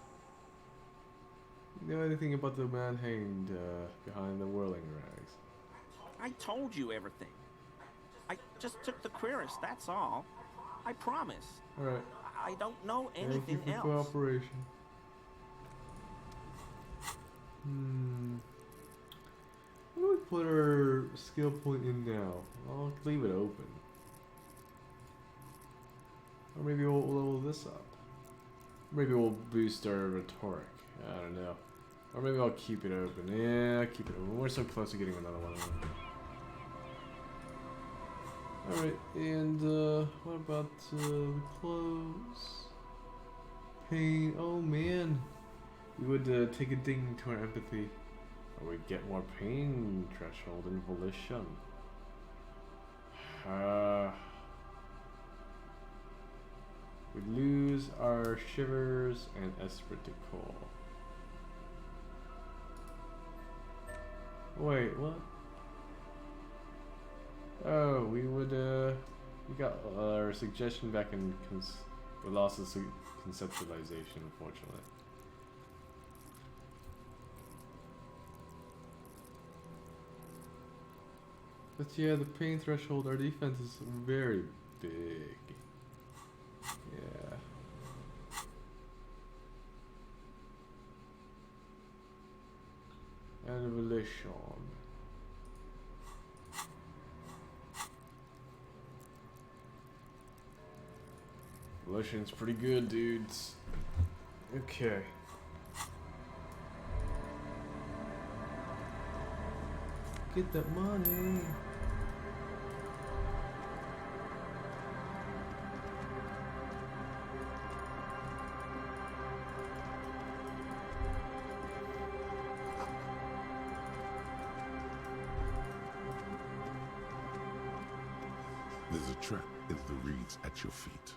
You know anything about the man hanged behind the whirling rags? I told you everything. I just took the cuirass, that's all. I promise. Alright, I don't know thank you anything for else. cooperation. Where do we put our skill point in now? I'll leave it open. Or maybe we'll level this up. Maybe we'll boost our rhetoric. I don't know. Or maybe I'll keep it open. Yeah, I'll keep it open. We're so close to getting another one. Alright, and what about the clothes? Pain. Oh man. We would take a ding to our empathy. Or we get more pain threshold and volition. We lose our shivers and esprit de corps. Wait, what? Oh, we would, we got our suggestion back in we lost the conceptualization, unfortunately. But yeah, the pain threshold, our defense is very big. Yeah. And volition. Volition's pretty good, dudes. Okay. Get that money. There's a trap in the reeds at your feet.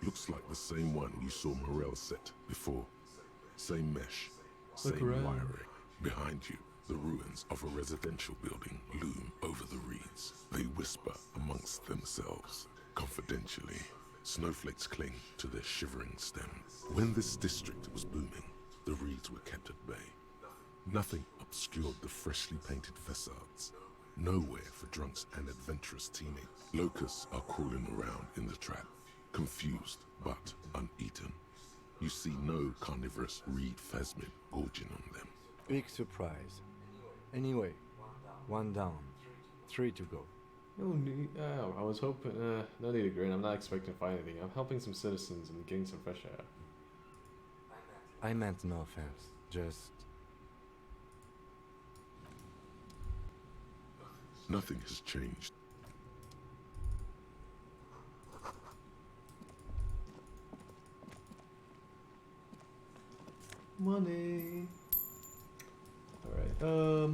Looks like the same one you saw Morel set before. Same mesh, Look same around. wiring. Behind you, the ruins of a residential building loom over the reeds. They whisper amongst themselves, confidentially. Snowflakes cling to their shivering stems. When this district was booming, the reeds were kept at bay. Nothing obscured the freshly painted facades. Nowhere for drunks and adventurous teaming. Locusts are crawling around in the trap, confused but uneaten. You see no carnivorous reed phasmid gorging on them. Big surprise. Anyway, one down, 3 to go. No need. I was hoping. No need to grin. I'm not expecting to find anything. I'm helping some citizens and getting some fresh air. I meant no offense, just... Nothing has changed. Money. Alright,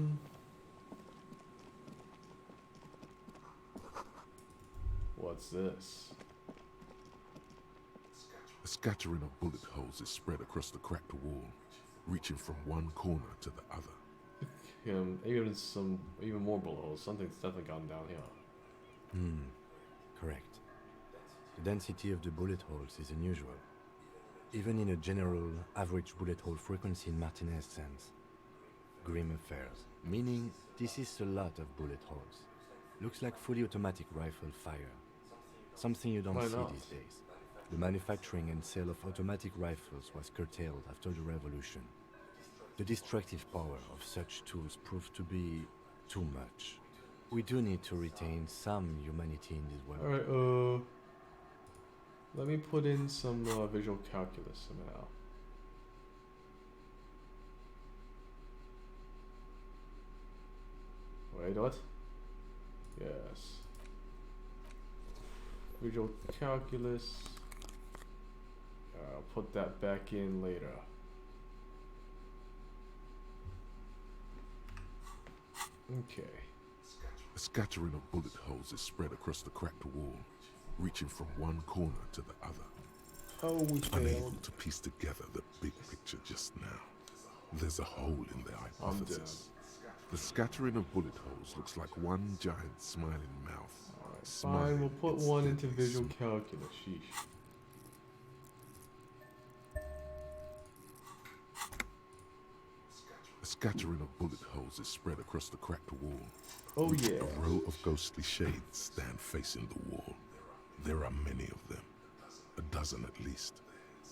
what's this? A scattering of bullet holes is spread across the cracked wall, reaching from one corner to the other. Even more bullet holes. Something's definitely gone downhill. Correct. The density of the bullet holes is unusual. Even in a general average bullet hole frequency in Martinez sense. Grim affairs. Meaning, this is a lot of bullet holes. Looks like fully automatic rifle fire. Something you don't Why see not? these days. The manufacturing and sale of automatic rifles was curtailed after the revolution. The destructive power of such tools proved to be too much. We do need to retain some humanity in this world. Alright, let me put in some visual calculus somehow. Wait, what? Yes. Visual calculus. I'll put that back in later. Okay. A scattering of bullet holes is spread across the cracked wall, reaching from one corner to the other. Oh, we Unable failed. to piece together the big picture just now. There's a hole in their hypothesis. The scattering of bullet holes looks like one giant smiling mouth. Alright, Smiling fine, we'll put its one into deadly visual smile. calculus. Sheesh. A scattering of bullet holes is spread across the cracked wall. Oh yeah. A row of ghostly shades stand facing the wall. There are many of them, a dozen at least,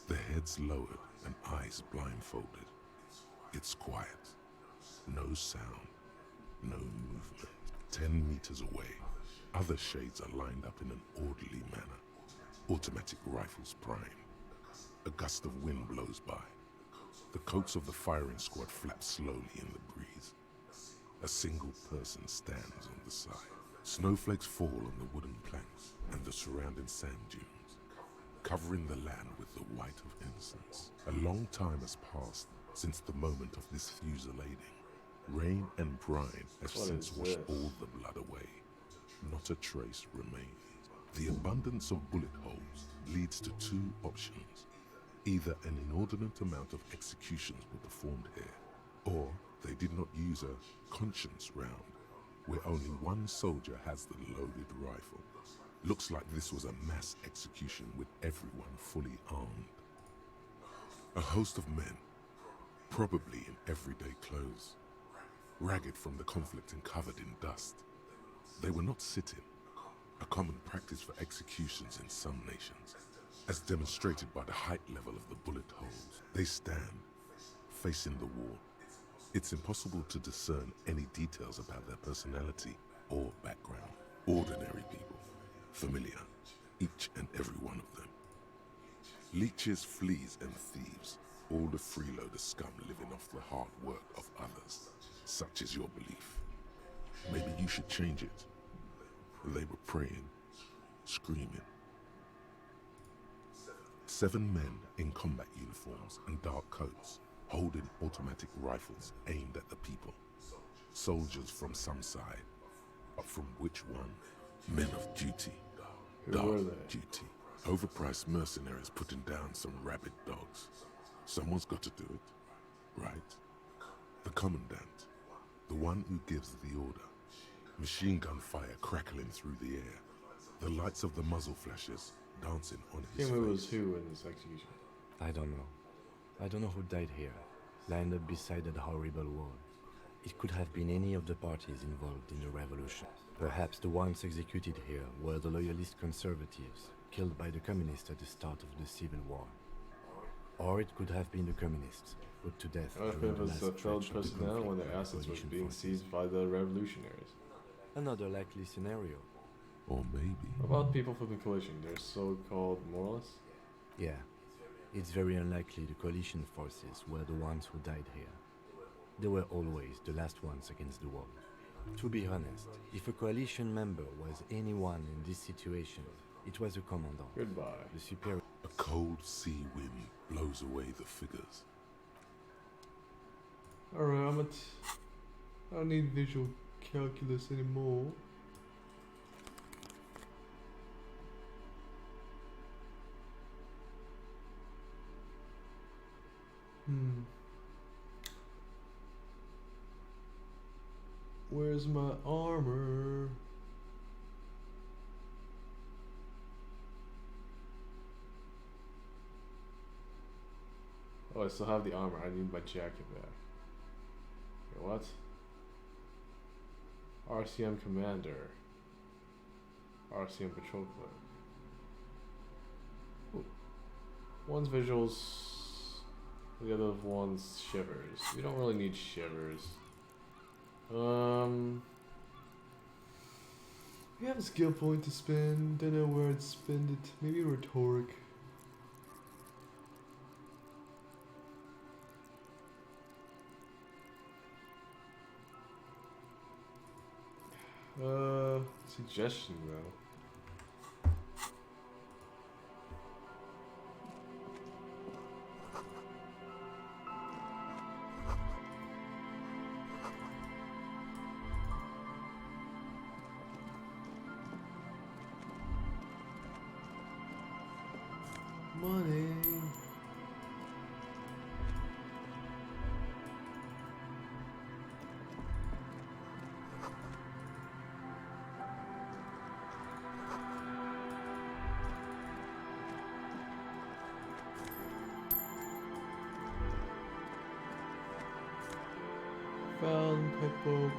their heads lowered and eyes blindfolded. It's quiet. No sound, no movement. 10 meters away, other shades are lined up in an orderly manner. Automatic rifles prime. A gust of wind blows by. The coats of the firing squad flap slowly in the breeze. A single person stands on the side. Snowflakes fall on the wooden planks and the surrounding sand dunes, covering the land with the white of innocence. A long time has passed since the moment of this fusillading. Rain and brine have What since is washed this? all the blood away. Not a trace remains. The abundance of bullet holes leads to two options. Either an inordinate amount of executions were performed here, or they did not use a conscience round, where only one soldier has the loaded rifle. Looks like this was a mass execution with everyone fully armed. A host of men, probably in everyday clothes, ragged from the conflict and covered in dust. They were not sitting, a common practice for executions in some nations. As demonstrated by the height level of the bullet holes, they stand, facing the wall. It's impossible to discern any details about their personality or background. Ordinary people, familiar, each and every one of them. Leeches, fleas, and thieves, all the freeloader scum living off the hard work of others. Such is your belief. Maybe you should change it. They were praying, screaming. 7 men in combat uniforms and dark coats, holding automatic rifles aimed at the people. Soldiers from some side, but from which one? Men of duty. Who Dark were they? duty. Overpriced mercenaries putting down some rabid dogs. Someone's got to do it, right? The commandant, the one who gives the order. Machine gun fire crackling through the air. The lights of the muzzle flashes dancing on his Can't remember it was face. who in this execution. I don't know. I don't know who died here, lined up beside that horrible wall. It could have been any of the parties involved in the revolution. Perhaps the ones executed here were the loyalist conservatives, killed by the communists at the start of the Civil War. Or it could have been the communists, put to death What if during it the was last a failed stretch of the personnel when conflict their by the assets was coalition being forces. seized by the revolutionaries? Another likely scenario. Or maybe. What about people from the coalition? They're so-called moralists? Yeah, it's very unlikely the coalition forces were the ones who died here. They were always the last ones against the wall. To be honest, if a coalition member was anyone in this situation, it was a commandant. Goodbye. The superior. A cold sea wind blows away the figures. Alright, I don't need visual calculus anymore. Where's my armor? Oh, I still have the armor. I need my jacket back. Okay, what? RCM Commander. RCM Patrol Clerk. Ooh. One's visuals, the other one's shivers. We don't really need shivers. We have a skill point to spend. Don't know where I'd spend it. Maybe rhetoric. Suggestion though. Money. Found Peppo.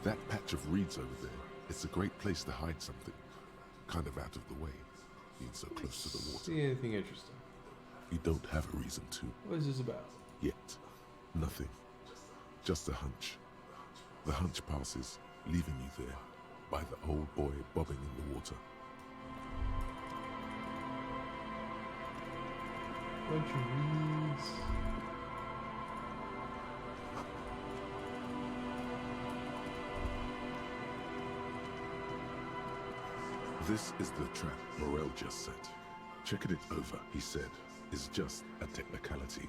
That patch of reeds over there, it's a great place to hide something. Kind of out of the way, being so close to the water. See anything interesting? You don't have a reason to, What is this about? yet. Nothing. Just a hunch. The hunch passes, leaving you there, by the old boy bobbing in the water. Bunch of reeds. This is the trap Morel just set. Checking it over, he said, is just a technicality.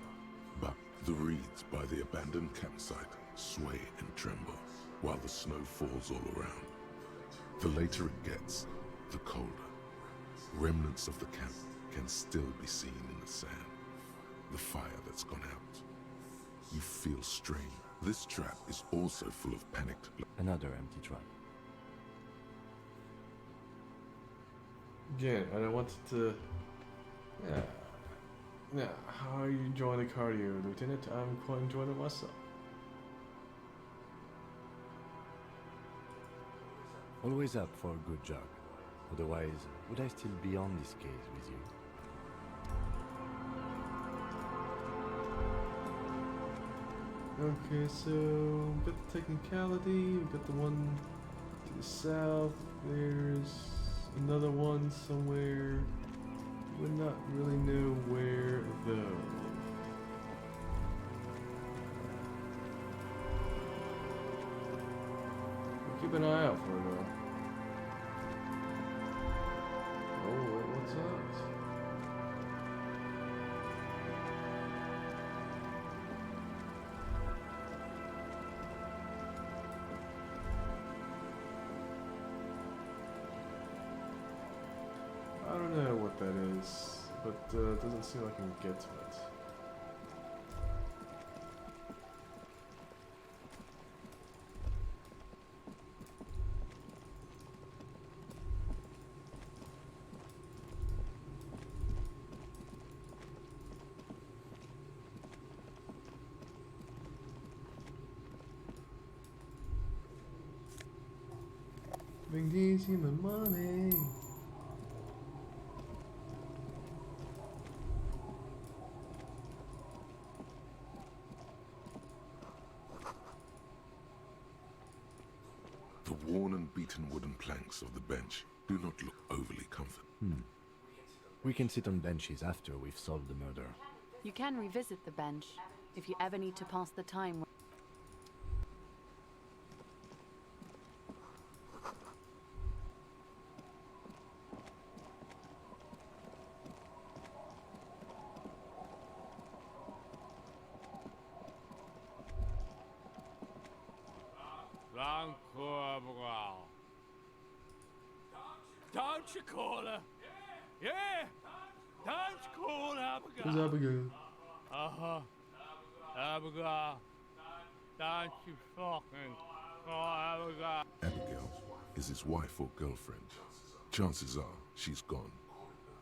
But the reeds by the abandoned campsite sway and tremble while the snow falls all around. The later it gets, the colder. Remnants of the camp can still be seen in the sand. The fire that's gone out. You feel strain. This trap is also full of panicked. Another empty trap. Again, I don't want it to. Yeah. How are you enjoying the cardio, Lieutenant? I'm quite enjoying it myself. Always up for a good jog. Otherwise, would I still be on this case with you? Okay, so we've got the technicality, we've got the one to the south, there's another one somewhere. Would not really know where though. Keep an eye out for it though. Oh, what's that? I don't know what that is. but it doesn't seem like I can get to it. Bring these human money. The worn and beaten wooden planks of the bench do not look overly comfortable. We can sit on benches after we've solved the murder. You can revisit the bench if you ever need to pass the time. Don't you call her? Yeah! Don't call Abigail! Who's Abigail? Uh-huh. Abigail. Don't you fucking call Abigail. Abigail is his wife or girlfriend. Chances are she's gone.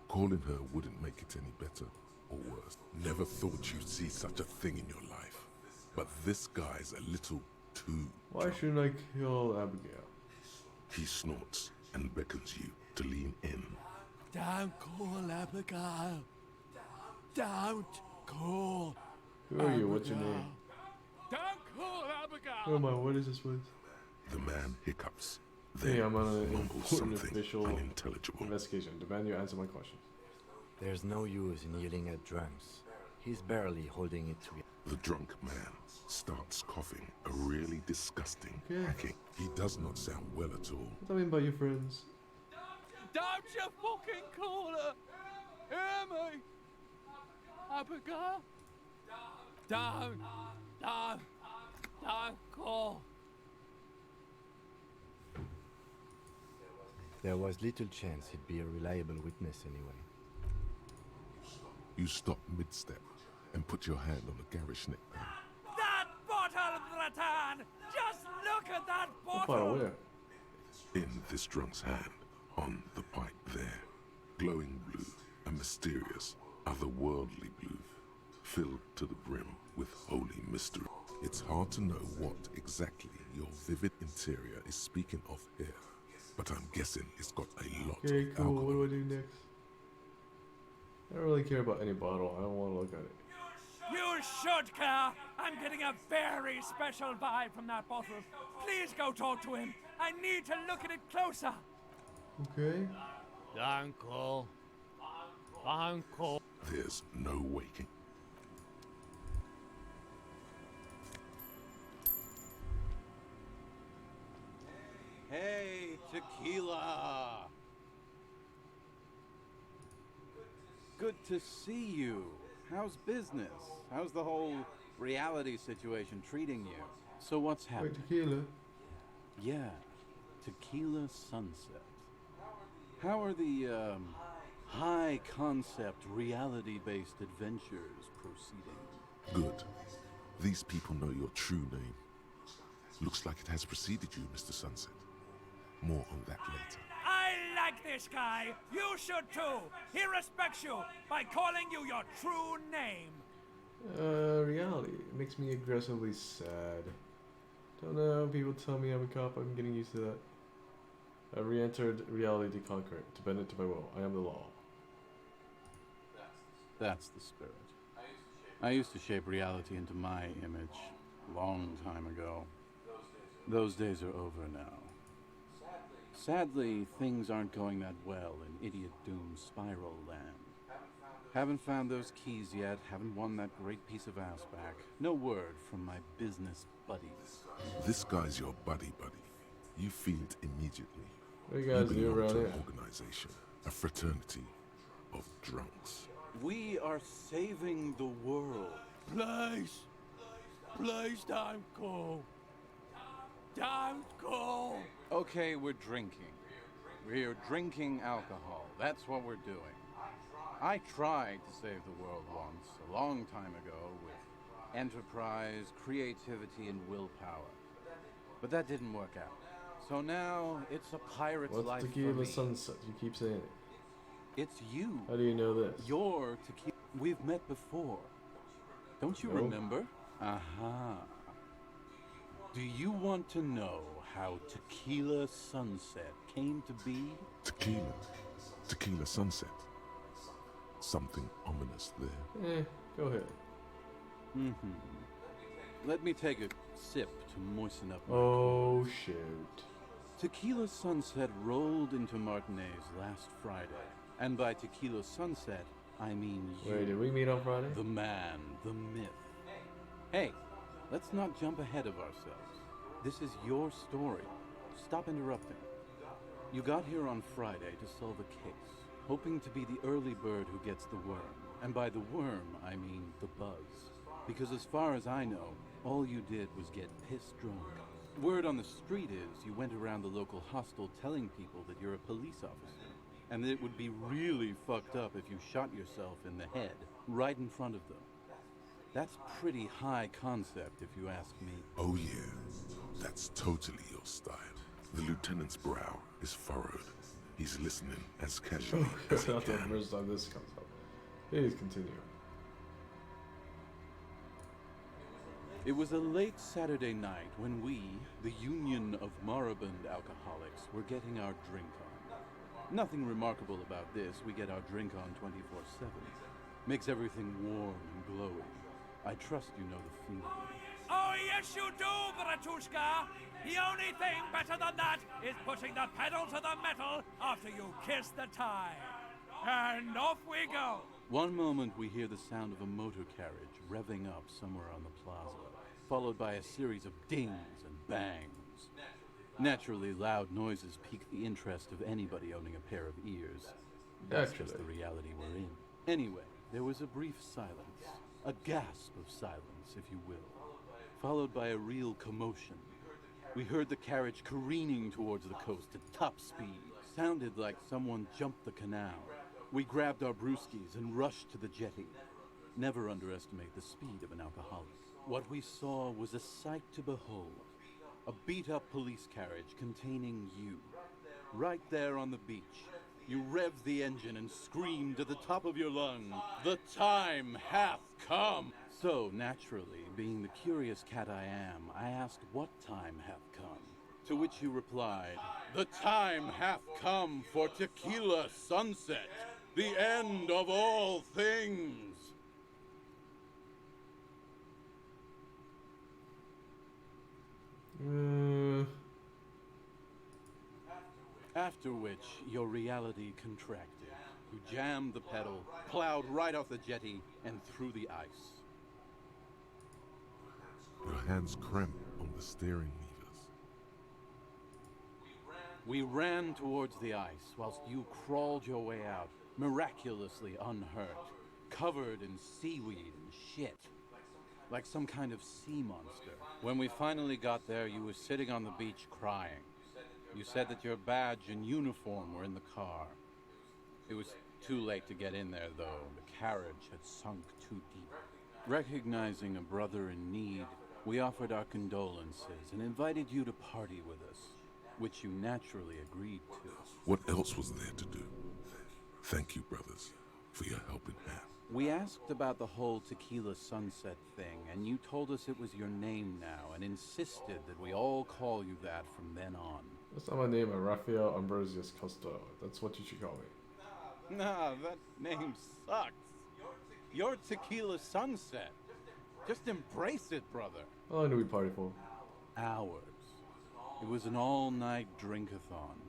Calling her wouldn't make it any better or worse. Never thought you'd see such a thing in your life. But this guy's a little too Why drunk. shouldn't I kill Abigail? He snorts and beckons you to lean in. Don't call Abigail. Don't call. Who are you? What's your name? Don't call Abigail. Who am I? What is this place? The man hiccups. Hey, Then I'm on an mumbles important something official unintelligible. investigation. Demand you answer my questions. There's no use in yelling at drunks. He's barely holding it together. The drunk man starts coughing a really disgusting Okay. hacking. He does not sound well at all. What do I mean by your friends? Don't you fucking call her. Hear me? Abigail? Don't call. There was little chance he'd be a reliable witness anyway. You stop mid-step and put your hand on the garish neckband. That bottle, Bratan! Just look at that How far bottle! away? In this drunk's hand, on the pipe there, glowing blue, a mysterious, otherworldly blue, filled to the brim with holy mystery. It's hard to know what exactly your vivid interior is speaking of here, but I'm guessing it's got a lot Okay, of cool. alcohol. What do I do next? I don't really care about any bottle. I don't want to look at it. You should care! I'm getting a very special vibe from that bottle. Please go talk to him. I need to look at it closer. Okay. Uncle. There's no waking. Hey, tequila! Good to see you. How's business? How's the whole reality situation treating you? So what's Wait, happening? tequila. Yeah, Tequila Sunset. How are the, high concept reality-based adventures proceeding? Good. These people know your true name. Looks like it has preceded you, Mr. Sunset. More on that later. I like this guy. You should too. He respects you by calling you your true name. Reality. It makes me aggressively sad. Don't know, people tell me I'm a cop, I'm getting used to that. I re-entered reality to conquer it, to bend it to my will. I am the law. That's the spirit. I used to shape reality into my image long time ago. Those days are over now. Sadly, things aren't going that well in Idiot Doom Spiral Land. Haven't found those keys yet, haven't won that great piece of ass back. No word from my business buddies. This guy's your buddy. You feel it immediately. What do you guys do belong around to here? an organization, a fraternity of drunks. We are saving the world. Please. Please don't go. Don't go. Okay, we're drinking. We're drinking alcohol. That's what we're doing. I tried to save the world once, a long time ago, with enterprise, creativity, and willpower. But that didn't work out. So now, it's a pirate's What's life for Tequila me. Sunset? You keep saying it. It's you. How do you know this? You're Tequila. We've met before. Don't you No. remember? Aha. Do you want to know how Tequila Sunset came to be? Tequila Sunset. Something ominous there. Go ahead. Let me take a sip to moisten up my Oh, corns. shoot. Tequila Sunset rolled into Martinez last Friday. And by Tequila Sunset, I mean you. Wait, did we meet on Friday? The man, the myth. Hey, let's not jump ahead of ourselves. This is your story. Stop interrupting. You got here on Friday to solve a case, hoping to be the early bird who gets the worm. And by the worm, I mean the buzz. Because as far as I know, all you did was get pissed drunk. Word on the street is you went around the local hostel telling people that you're a police officer, and that it would be really fucked up if you shot yourself in the head, right in front of them. That's pretty high concept, if you ask me. Oh yeah, that's totally your style. The lieutenant's brow is furrowed. He's listening as casually as That's he not the can. first time this comes up. Please continue. It was a late Saturday night when we, the Union of Moribund Alcoholics, were getting our drink on. Nothing remarkable about this. We get our drink on 24/7. Makes everything warm and glowing. I trust you know the feeling. Oh, yes, you do, Bratushka. The only thing better than that is putting the pedal to the metal after you kiss the tire. And off we go. One moment we hear the sound of a motor carriage revving up somewhere on the plaza, followed by a series of dings and bangs. Naturally, loud noises pique the interest of anybody owning a pair of ears. That's just the reality we're in. Anyway, there was a brief silence, a gasp of silence, if you will, followed by a real commotion. We heard the carriage careening towards the coast at top speed. Sounded like someone jumped the canal. We grabbed our brewskis and rushed to the jetty. Never underestimate the speed of an alcoholic. What we saw was a sight to behold. A beat-up police carriage containing you. Right there on the beach. You revved the engine and screamed at the top of your lungs, "The time hath come!" So, naturally, being the curious cat I am, I asked what time hath come. To which you replied, "The time hath come for Tequila Sunset, the end of all things." After which, your reality contracted. You jammed the pedal, plowed right off the jetty, and through the ice. Your hands cramp on the steering levers. We ran towards the ice whilst you crawled your way out, miraculously unhurt, covered in seaweed and shit. Like some kind of sea monster. When we finally got there, you were sitting on the beach crying. You said that your badge and uniform were in the car. It was too late to get in there, though. The carriage had sunk too deep. Recognizing a brother in need, we offered our condolences and invited you to party with us, which you naturally agreed to. What else was there to do? Thank you, brothers, for your helping hand. We asked about the whole Tequila Sunset thing, and you told us it was your name now, and insisted that we all call you that from then on. That's not my name, I'm Raphael Ambrosius Costo. That's what you should call me. Nah, that name sucks. You're Tequila Sunset. Just embrace it, brother. How long do we party for? Hours. It was an all-night drink-a-thon.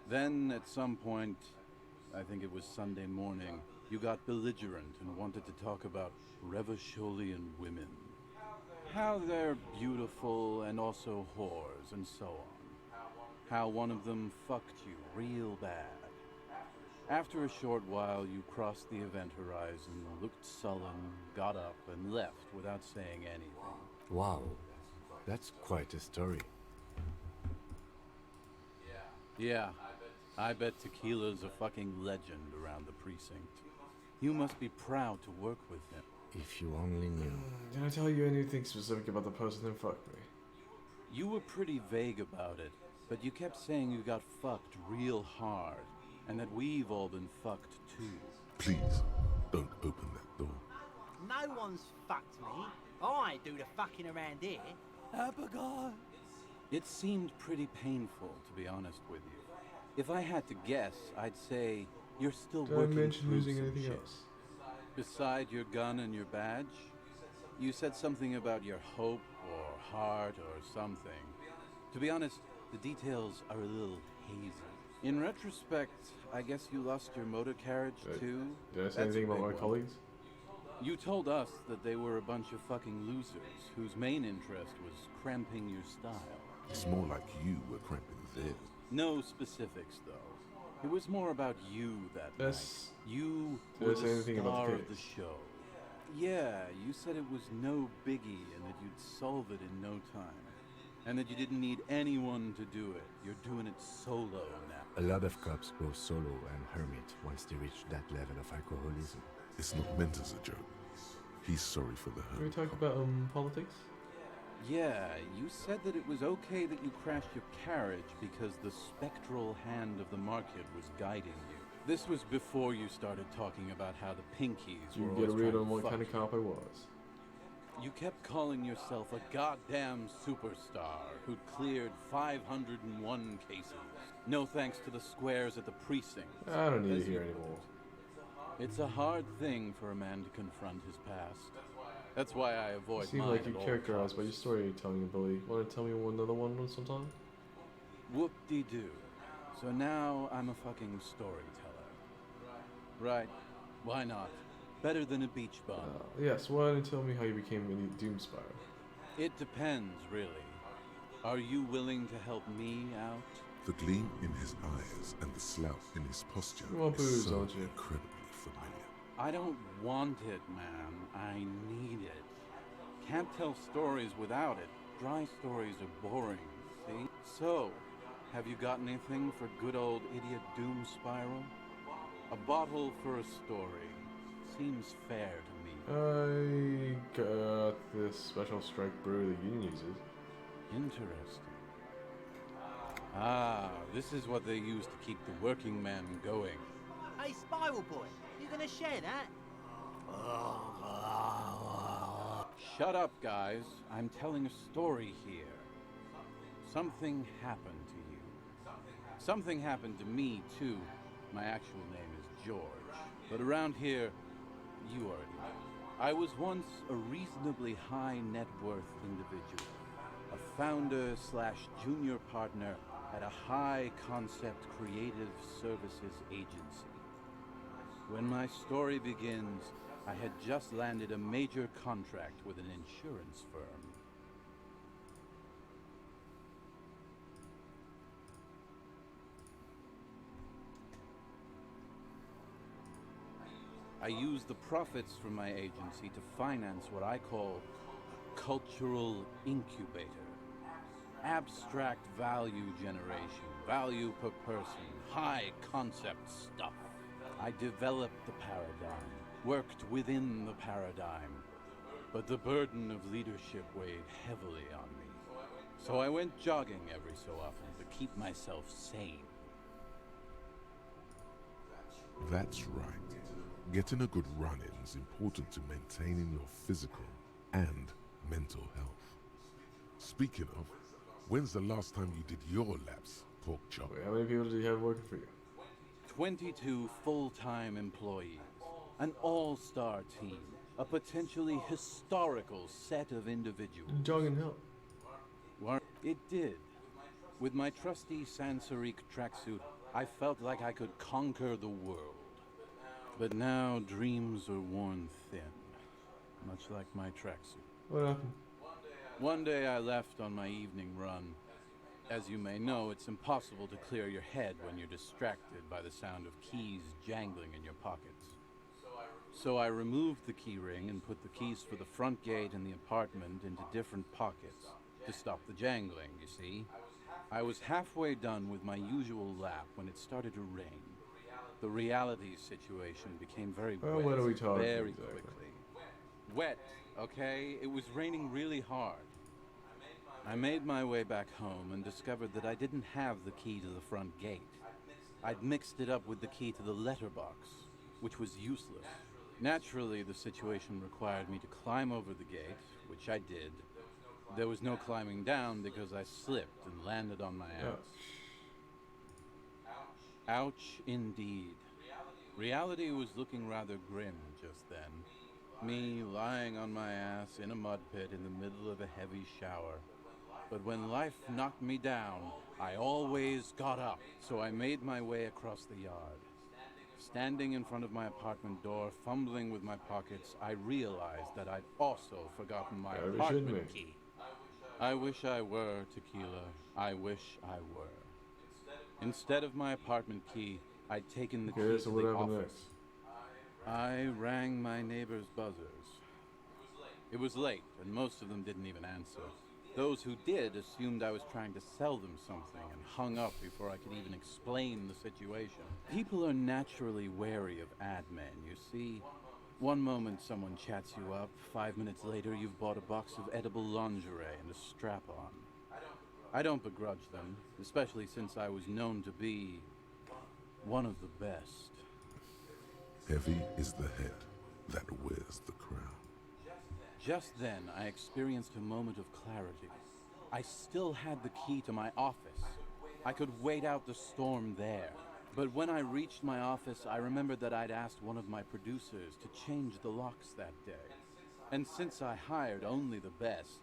Then, at some point, I think it was Sunday morning, you got belligerent and wanted to talk about Revacholian women. How they're beautiful and also whores and so on. How one of them fucked you real bad. After a short while, you crossed the event horizon, looked sullen, got up, and left without saying anything. Wow, that's quite a story. Yeah, I bet Tequila's a fucking legend around the precinct. You must be proud to work with him. If you only knew. Did I tell you anything specific about the person that fucked me? You were pretty vague about it, but you kept saying you got fucked real hard, and that we've all been fucked too. Please, don't open that door. No one's fucked me. I do the fucking around here. Abigail! It seemed pretty painful, to be honest with you. If I had to guess, I'd say you're still Did I working mention through using some anything shit. else? Beside your gun and your badge, you said something about your hope or heart or something. To be honest, the details are a little hazy. In retrospect, I guess you lost your motor carriage too. Did I say That's anything a about my big one. colleagues? You told us that they were a bunch of fucking losers whose main interest was cramping your style. It's more like you were cramping theirs. No specifics, though. It was more about you that Yes. night. You Did I were say the anything about star the of the case? show. Yeah, you said it was no biggie and that you'd solve it in no time. And that you didn't need anyone to do it. You're doing it solo now. A lot of cops go solo and hermit once they reach that level of alcoholism. It's not meant as a joke. He's sorry for the Can we hurt. talk about politics? Yeah, you said that it was okay that you crashed your carriage because the spectral hand of the market was guiding you. This was before you started talking about how the pinkies You were can get a always read trying on to what fuck kind of you. cop I was. You kept calling yourself a goddamn superstar who'd cleared 501 cases. No thanks to the squares at the precinct. I don't need as to hear you anymore. put it. It's a hard thing for a man to confront his past. That's why I You avoid seem mine like at you're all characterized by your costs. storytelling ability. Want to tell me another one sometime? Whoop-de-doo. So now I'm a fucking storyteller. Right. Why not? Better than a beach bum. Yes, why don't you tell me how you became a Doomspire? It depends, really. Are you willing to help me out? The gleam in his eyes and the slouch in his posture You want booze, is so don't you? incredibly familiar. I don't want it, man. I need it. Can't tell stories without it. Dry stories are boring, see? So, have you got anything for good old idiot Doom Spiral? A bottle for a story. Seems fair to me. I got this special strike brew the union uses. Interesting. Ah, this is what they use to keep the working man going. Hey, Spiral Boy, you gonna share that? Shut up, guys. I'm telling a story here. Something happened to you. Something happened to me, too. My actual name is George. But around here, you already know. I was once a reasonably high net worth individual. A founder / junior partner at a high concept creative services agency. When my story begins, I had just landed a major contract with an insurance firm. I used the profits from my agency to finance what I call cultural incubator. Abstract value generation, value per person, high concept stuff. I developed the paradigm, worked within the paradigm, but the burden of leadership weighed heavily on me. So I went jogging every so often to keep myself sane. That's right. Getting a good run-in is important to maintaining your physical and mental health. Speaking of, when's the last time you did your laps, pork chop? Wait, how many people do you have working for you? 22 full-time employees, an all-star team, a potentially historical set of individuals. Jogging help. It did. With my trusty Sansarique tracksuit, I felt like I could conquer the world. But now dreams are worn thin, much like my tracksuit. What happened? One day I left on my evening run. As you may know, it's impossible to clear your head when you're distracted by the sound of keys jangling in your pockets. So I removed the key ring and put the keys for the front gate and the apartment into different pockets to stop the jangling, you see. I was halfway done with my usual lap when it started to rain. The reality situation became very Oh, wet what are we talking very exactly? quickly. Wet, okay? It was raining really hard. I made my way back home and discovered that I didn't have the key to the front gate. I'd mixed it up with the key to the letterbox, which was useless. Naturally, the situation required me to climb over the gate, which I did. There was no climbing down because I slipped and landed on my ass. Ouch indeed. Reality was looking rather grim just then. Me lying on my ass in a mud pit in the middle of a heavy shower. But when life knocked me down, I always got up, so I made my way across the yard. Standing in front of my apartment door, fumbling with my pockets, I realized that I'd also forgotten my apartment key. I wish I were, Tequila. I wish I were. Instead of my apartment key, I'd taken the key to the office. I rang my neighbor's buzzers. It was late, and most of them didn't even answer. Those who did assumed I was trying to sell them something and hung up before I could even explain the situation. People are naturally wary of ad men, you see. One moment someone chats you up, 5 minutes later you've bought a box of edible lingerie and a strap-on. I don't begrudge them, especially since I was known to be one of the best. Heavy is the head that wears the crown. Just then, I experienced a moment of clarity. I still had the key to my office. I could wait out the storm there. But when I reached my office, I remembered that I'd asked one of my producers to change the locks that day. And since I hired only the best,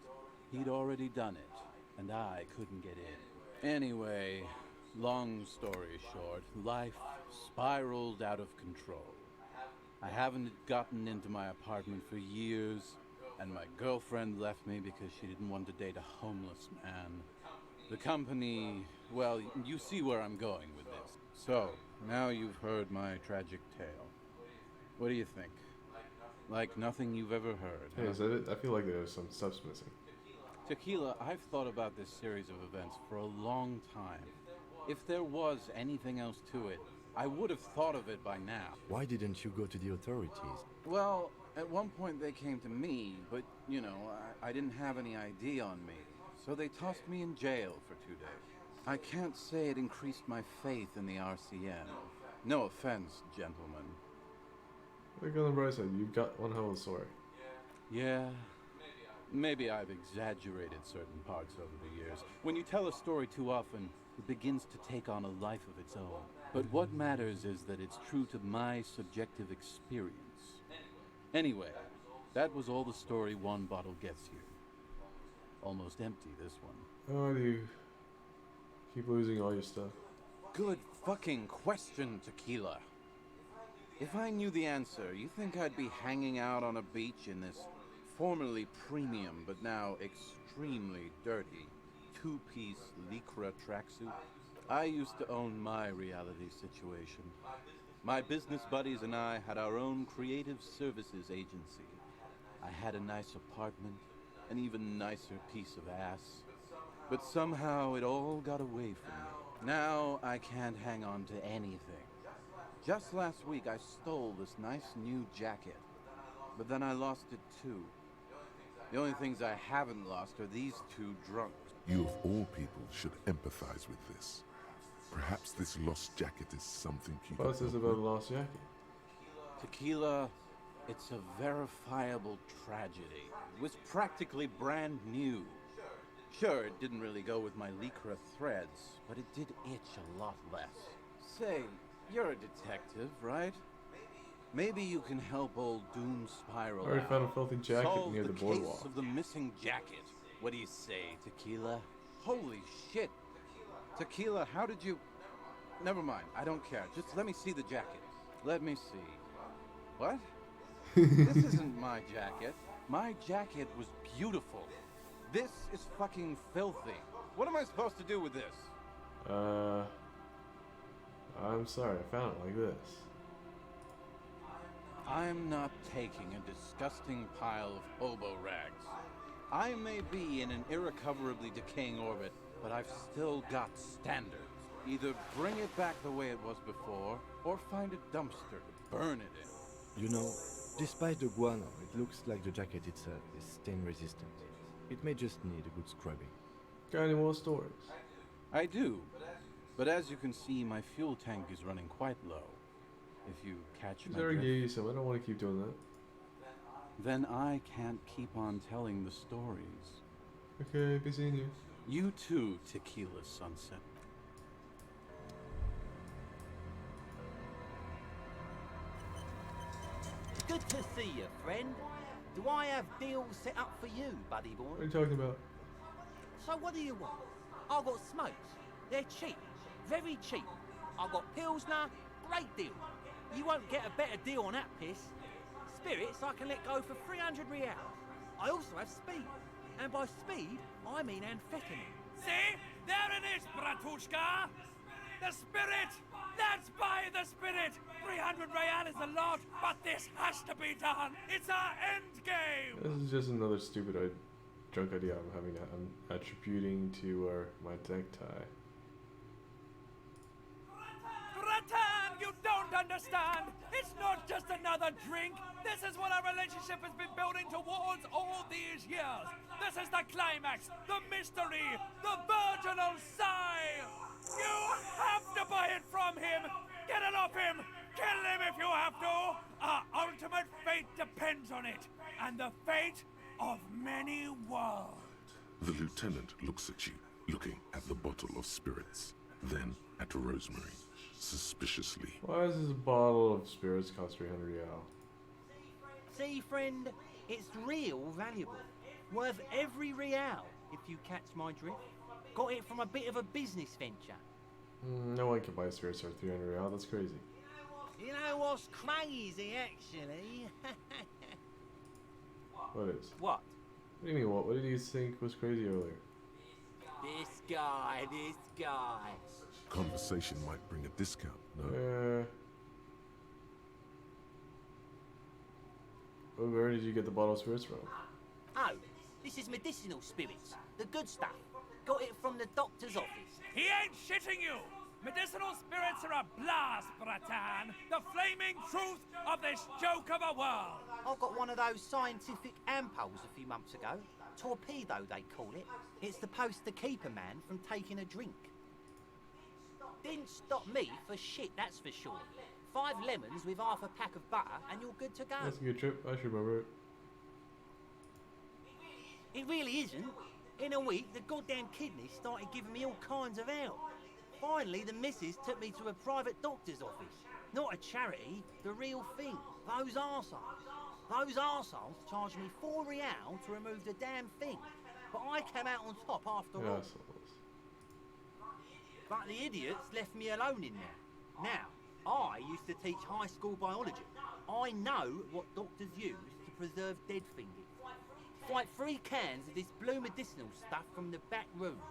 he'd already done it, and I couldn't get in. Anyway, long story short, life spiraled out of control. I haven't gotten into my apartment for years, and my girlfriend left me because she didn't want to date a homeless man. The company, well, you see where I'm going with this. So, now you've heard my tragic tale. What do you think? Like nothing you've ever heard, Hey, is that it? I feel like there's some stuff's missing. Tequila, I've thought about this series of events for a long time. If there was anything else to it, I would have thought of it by now. Why didn't you go to the authorities? Well, at one point they came to me, but, you know, I didn't have any ID on me. So they tossed me in jail for 2 days. I can't say it increased my faith in the RCN. No offense, gentlemen. Look on the bright side, you've got one hell of a story. Yeah, maybe I've exaggerated certain parts over the years. When you tell a story too often, it begins to take on a life of its own. But what matters is that it's true to my subjective experience. Anyway, that was all the story one bottle gets you. Almost empty, this one. Oh, you keep losing all your stuff. Good fucking question, Tequila. If I knew the answer, you think I'd be hanging out on a beach in this formerly premium but now extremely dirty two-piece lycra tracksuit? I used to own my reality situation. My business buddies and I had our own creative services agency. I had a nice apartment, an even nicer piece of ass. But somehow it all got away from me. Now I can't hang on to anything. Just last week I stole this nice new jacket, but then I lost it too. The only things I haven't lost are these two drunks. You of all people should empathize with this. Perhaps this lost jacket is something you What's this about a lost jacket? Tequila, it's a verifiable tragedy. It was practically brand new. Sure, it didn't really go with my lycra threads, but it did itch a lot less. Say, you're a detective, right? Maybe you can help old Doom Spiral I already out. found a filthy jacket Solve near the boardwalk. case of the missing jacket. What do you say, Tequila? Holy shit! Tequila, how did you... Never mind, I don't care. Just let me see the jacket. Let me see. What? This isn't my jacket. My jacket was beautiful. This is fucking filthy. What am I supposed to do with this? I'm sorry, I found it like this. I'm not taking a disgusting pile of hobo rags. I may be in an irrecoverably decaying orbit, but I've still got standards. Either bring it back the way it was before, or find a dumpster to burn it in. You know, despite the guano, it looks like the jacket itself is stain resistant. It may just need a good scrubbing. Got any more stories? I do, but as you can see, my fuel tank is running quite low. If you catch my There drift, gave you some. I don't want to keep doing that. then I can't keep on telling the stories. Okay, be seeing you. You too, Tequila Sunset. Good to see you, friend. Do I have deals set up for you, buddy boy? What are you talking about? So what do you want? I've got smokes. They're cheap. Very cheap. I've got Pilsner. Great deal. You won't get a better deal on that piss. Spirits I can let go for 300 reals. I also have speed. And by speed, I mean amphetamine. See? There it is, Bratushka! The spirit! Let's buy the spirit! 300 real is a lot, but this has to be done! It's our end game! This is just another stupid drunk idea I'm having. I'm attributing to my necktie. Bratan, you don't understand! It's not just another drink! This is what our relationship has been building towards all these years! This is the climax, the mystery, the virginal sigh! You have to buy it from him! Get it off him! Kill him if you have to! Our ultimate fate depends on it, and the fate of many worlds. The lieutenant looks at you, looking at the bottle of spirits, then at Rosemary, suspiciously. Why does this bottle of spirits cost 300 real? See, friend, it's real valuable. Worth every real, if you catch my drift. Got it from a bit of a business venture. No one can buy spirits for 300 real. That's crazy. You know what's crazy, actually? What is? What? What do you mean, what? What did you think was crazy earlier? This guy. Conversation might bring a discount, no? Where did you get the bottle of spirits from? Oh, this is medicinal spirits. The good stuff. Got it from the doctor's office. He ain't shitting you! Medicinal spirits are a blast, Bratan! The flaming truth of this joke of a world! I got one of those scientific ampoules a few months ago. Torpedo, they call it. It's supposed to keep a man from taking a drink. Didn't stop me for shit, that's for sure. 5 lemons with half a pack of butter and you're good to go. That's a good trip. I should remember it. It really isn't. In a week, the goddamn kidneys started giving me all kinds of help. Finally, the missus took me to a private doctor's office. Not a charity, the real thing. Those arseholes charged me 4 real to remove the damn thing. But I came out on top after all. Assholes. But the idiots left me alone in there. Now, I used to teach high school biology. I know what doctors use to preserve dead things. Like 3 cans of this blue medicinal stuff from the back room.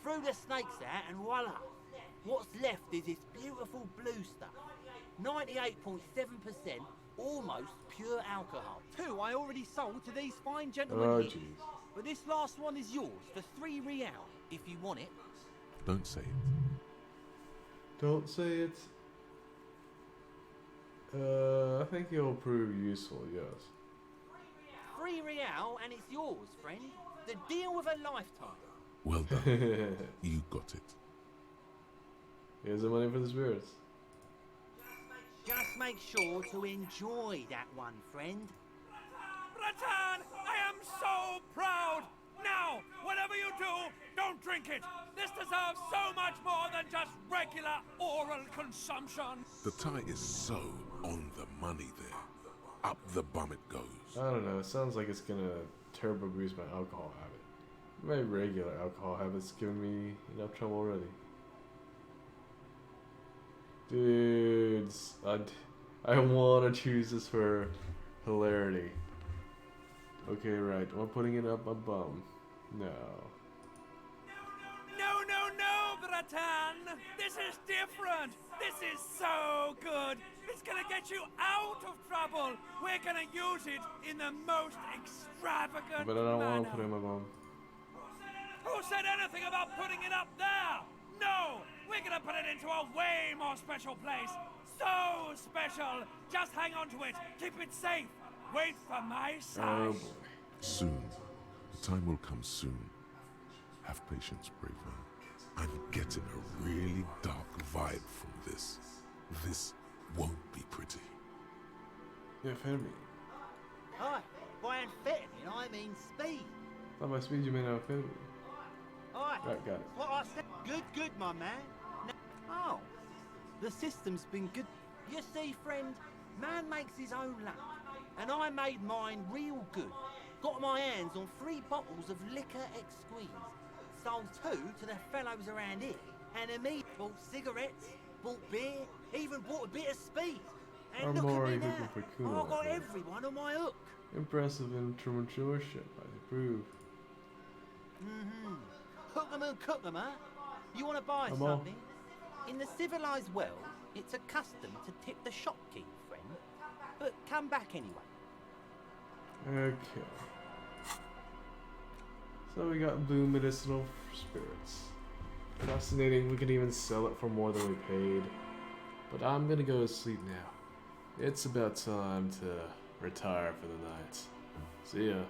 Threw the snakes out and voila. What's left is this beautiful blue stuff. 98.7%, almost pure alcohol. 2 I already sold to these fine gentlemen Oh, here. jeez. But this last one is yours for 3 real, if you want it. Don't say it. Don't say it. I think it'll prove useful, yes. 3 real and it's yours, friend. The deal of a lifetime. Well done. You got it. Here's the money for the spirits. Just make sure to enjoy that one, friend. Bratan, I am so proud! Now, whatever you do, don't drink it! This deserves so much more than just regular oral consumption! The tie is so on the money there. Up the bum it goes. I don't know. It sounds like it's gonna turbo boost my alcohol habit. My regular alcohol habit's giving me enough trouble already. Dudes, I want to choose this for hilarity. Okay, right. Am I putting it up my bum? No. No, Bratan! This is different! This is so good! It's gonna get you out of trouble! We're gonna use it in the most extravagant But I don't manner. want to put it in my bum. Who said anything about putting it up there? No! We're gonna put it into a way more special place! So special! Just hang on to it. Keep it safe. Wait for my Oh sign. boy. Soon. The time will come soon. Have patience, brave one. I'm getting a really dark vibe from this. This won't be pretty. Amphetamine. Hi, by amphetamine I mean speed. Thought by speed you meant amphetamine. Hi. Right, got it. What I said. Good, my man. Oh, the system's been good. You see, friend, man makes his own luck, and I made mine real good. Got my hands on 3 bottles of liquor exquise. Sold 2 to the fellows around here, and me bought cigarettes, bought beer, even bought a bit of speed. And look Armory at me hooking for cool, now. I got I think. everyone on my hook. Impressive entrepreneurship, I approve. Hook 'em and cook 'em, huh? You want to buy I'm all. something? In the civilized world, it's a custom to tip the shopkeeper, friend. But come back anyway. Okay. So we got blue medicinal spirits. Fascinating, we can even sell it for more than we paid. But I'm gonna go to sleep now. It's about time to retire for the night. See ya.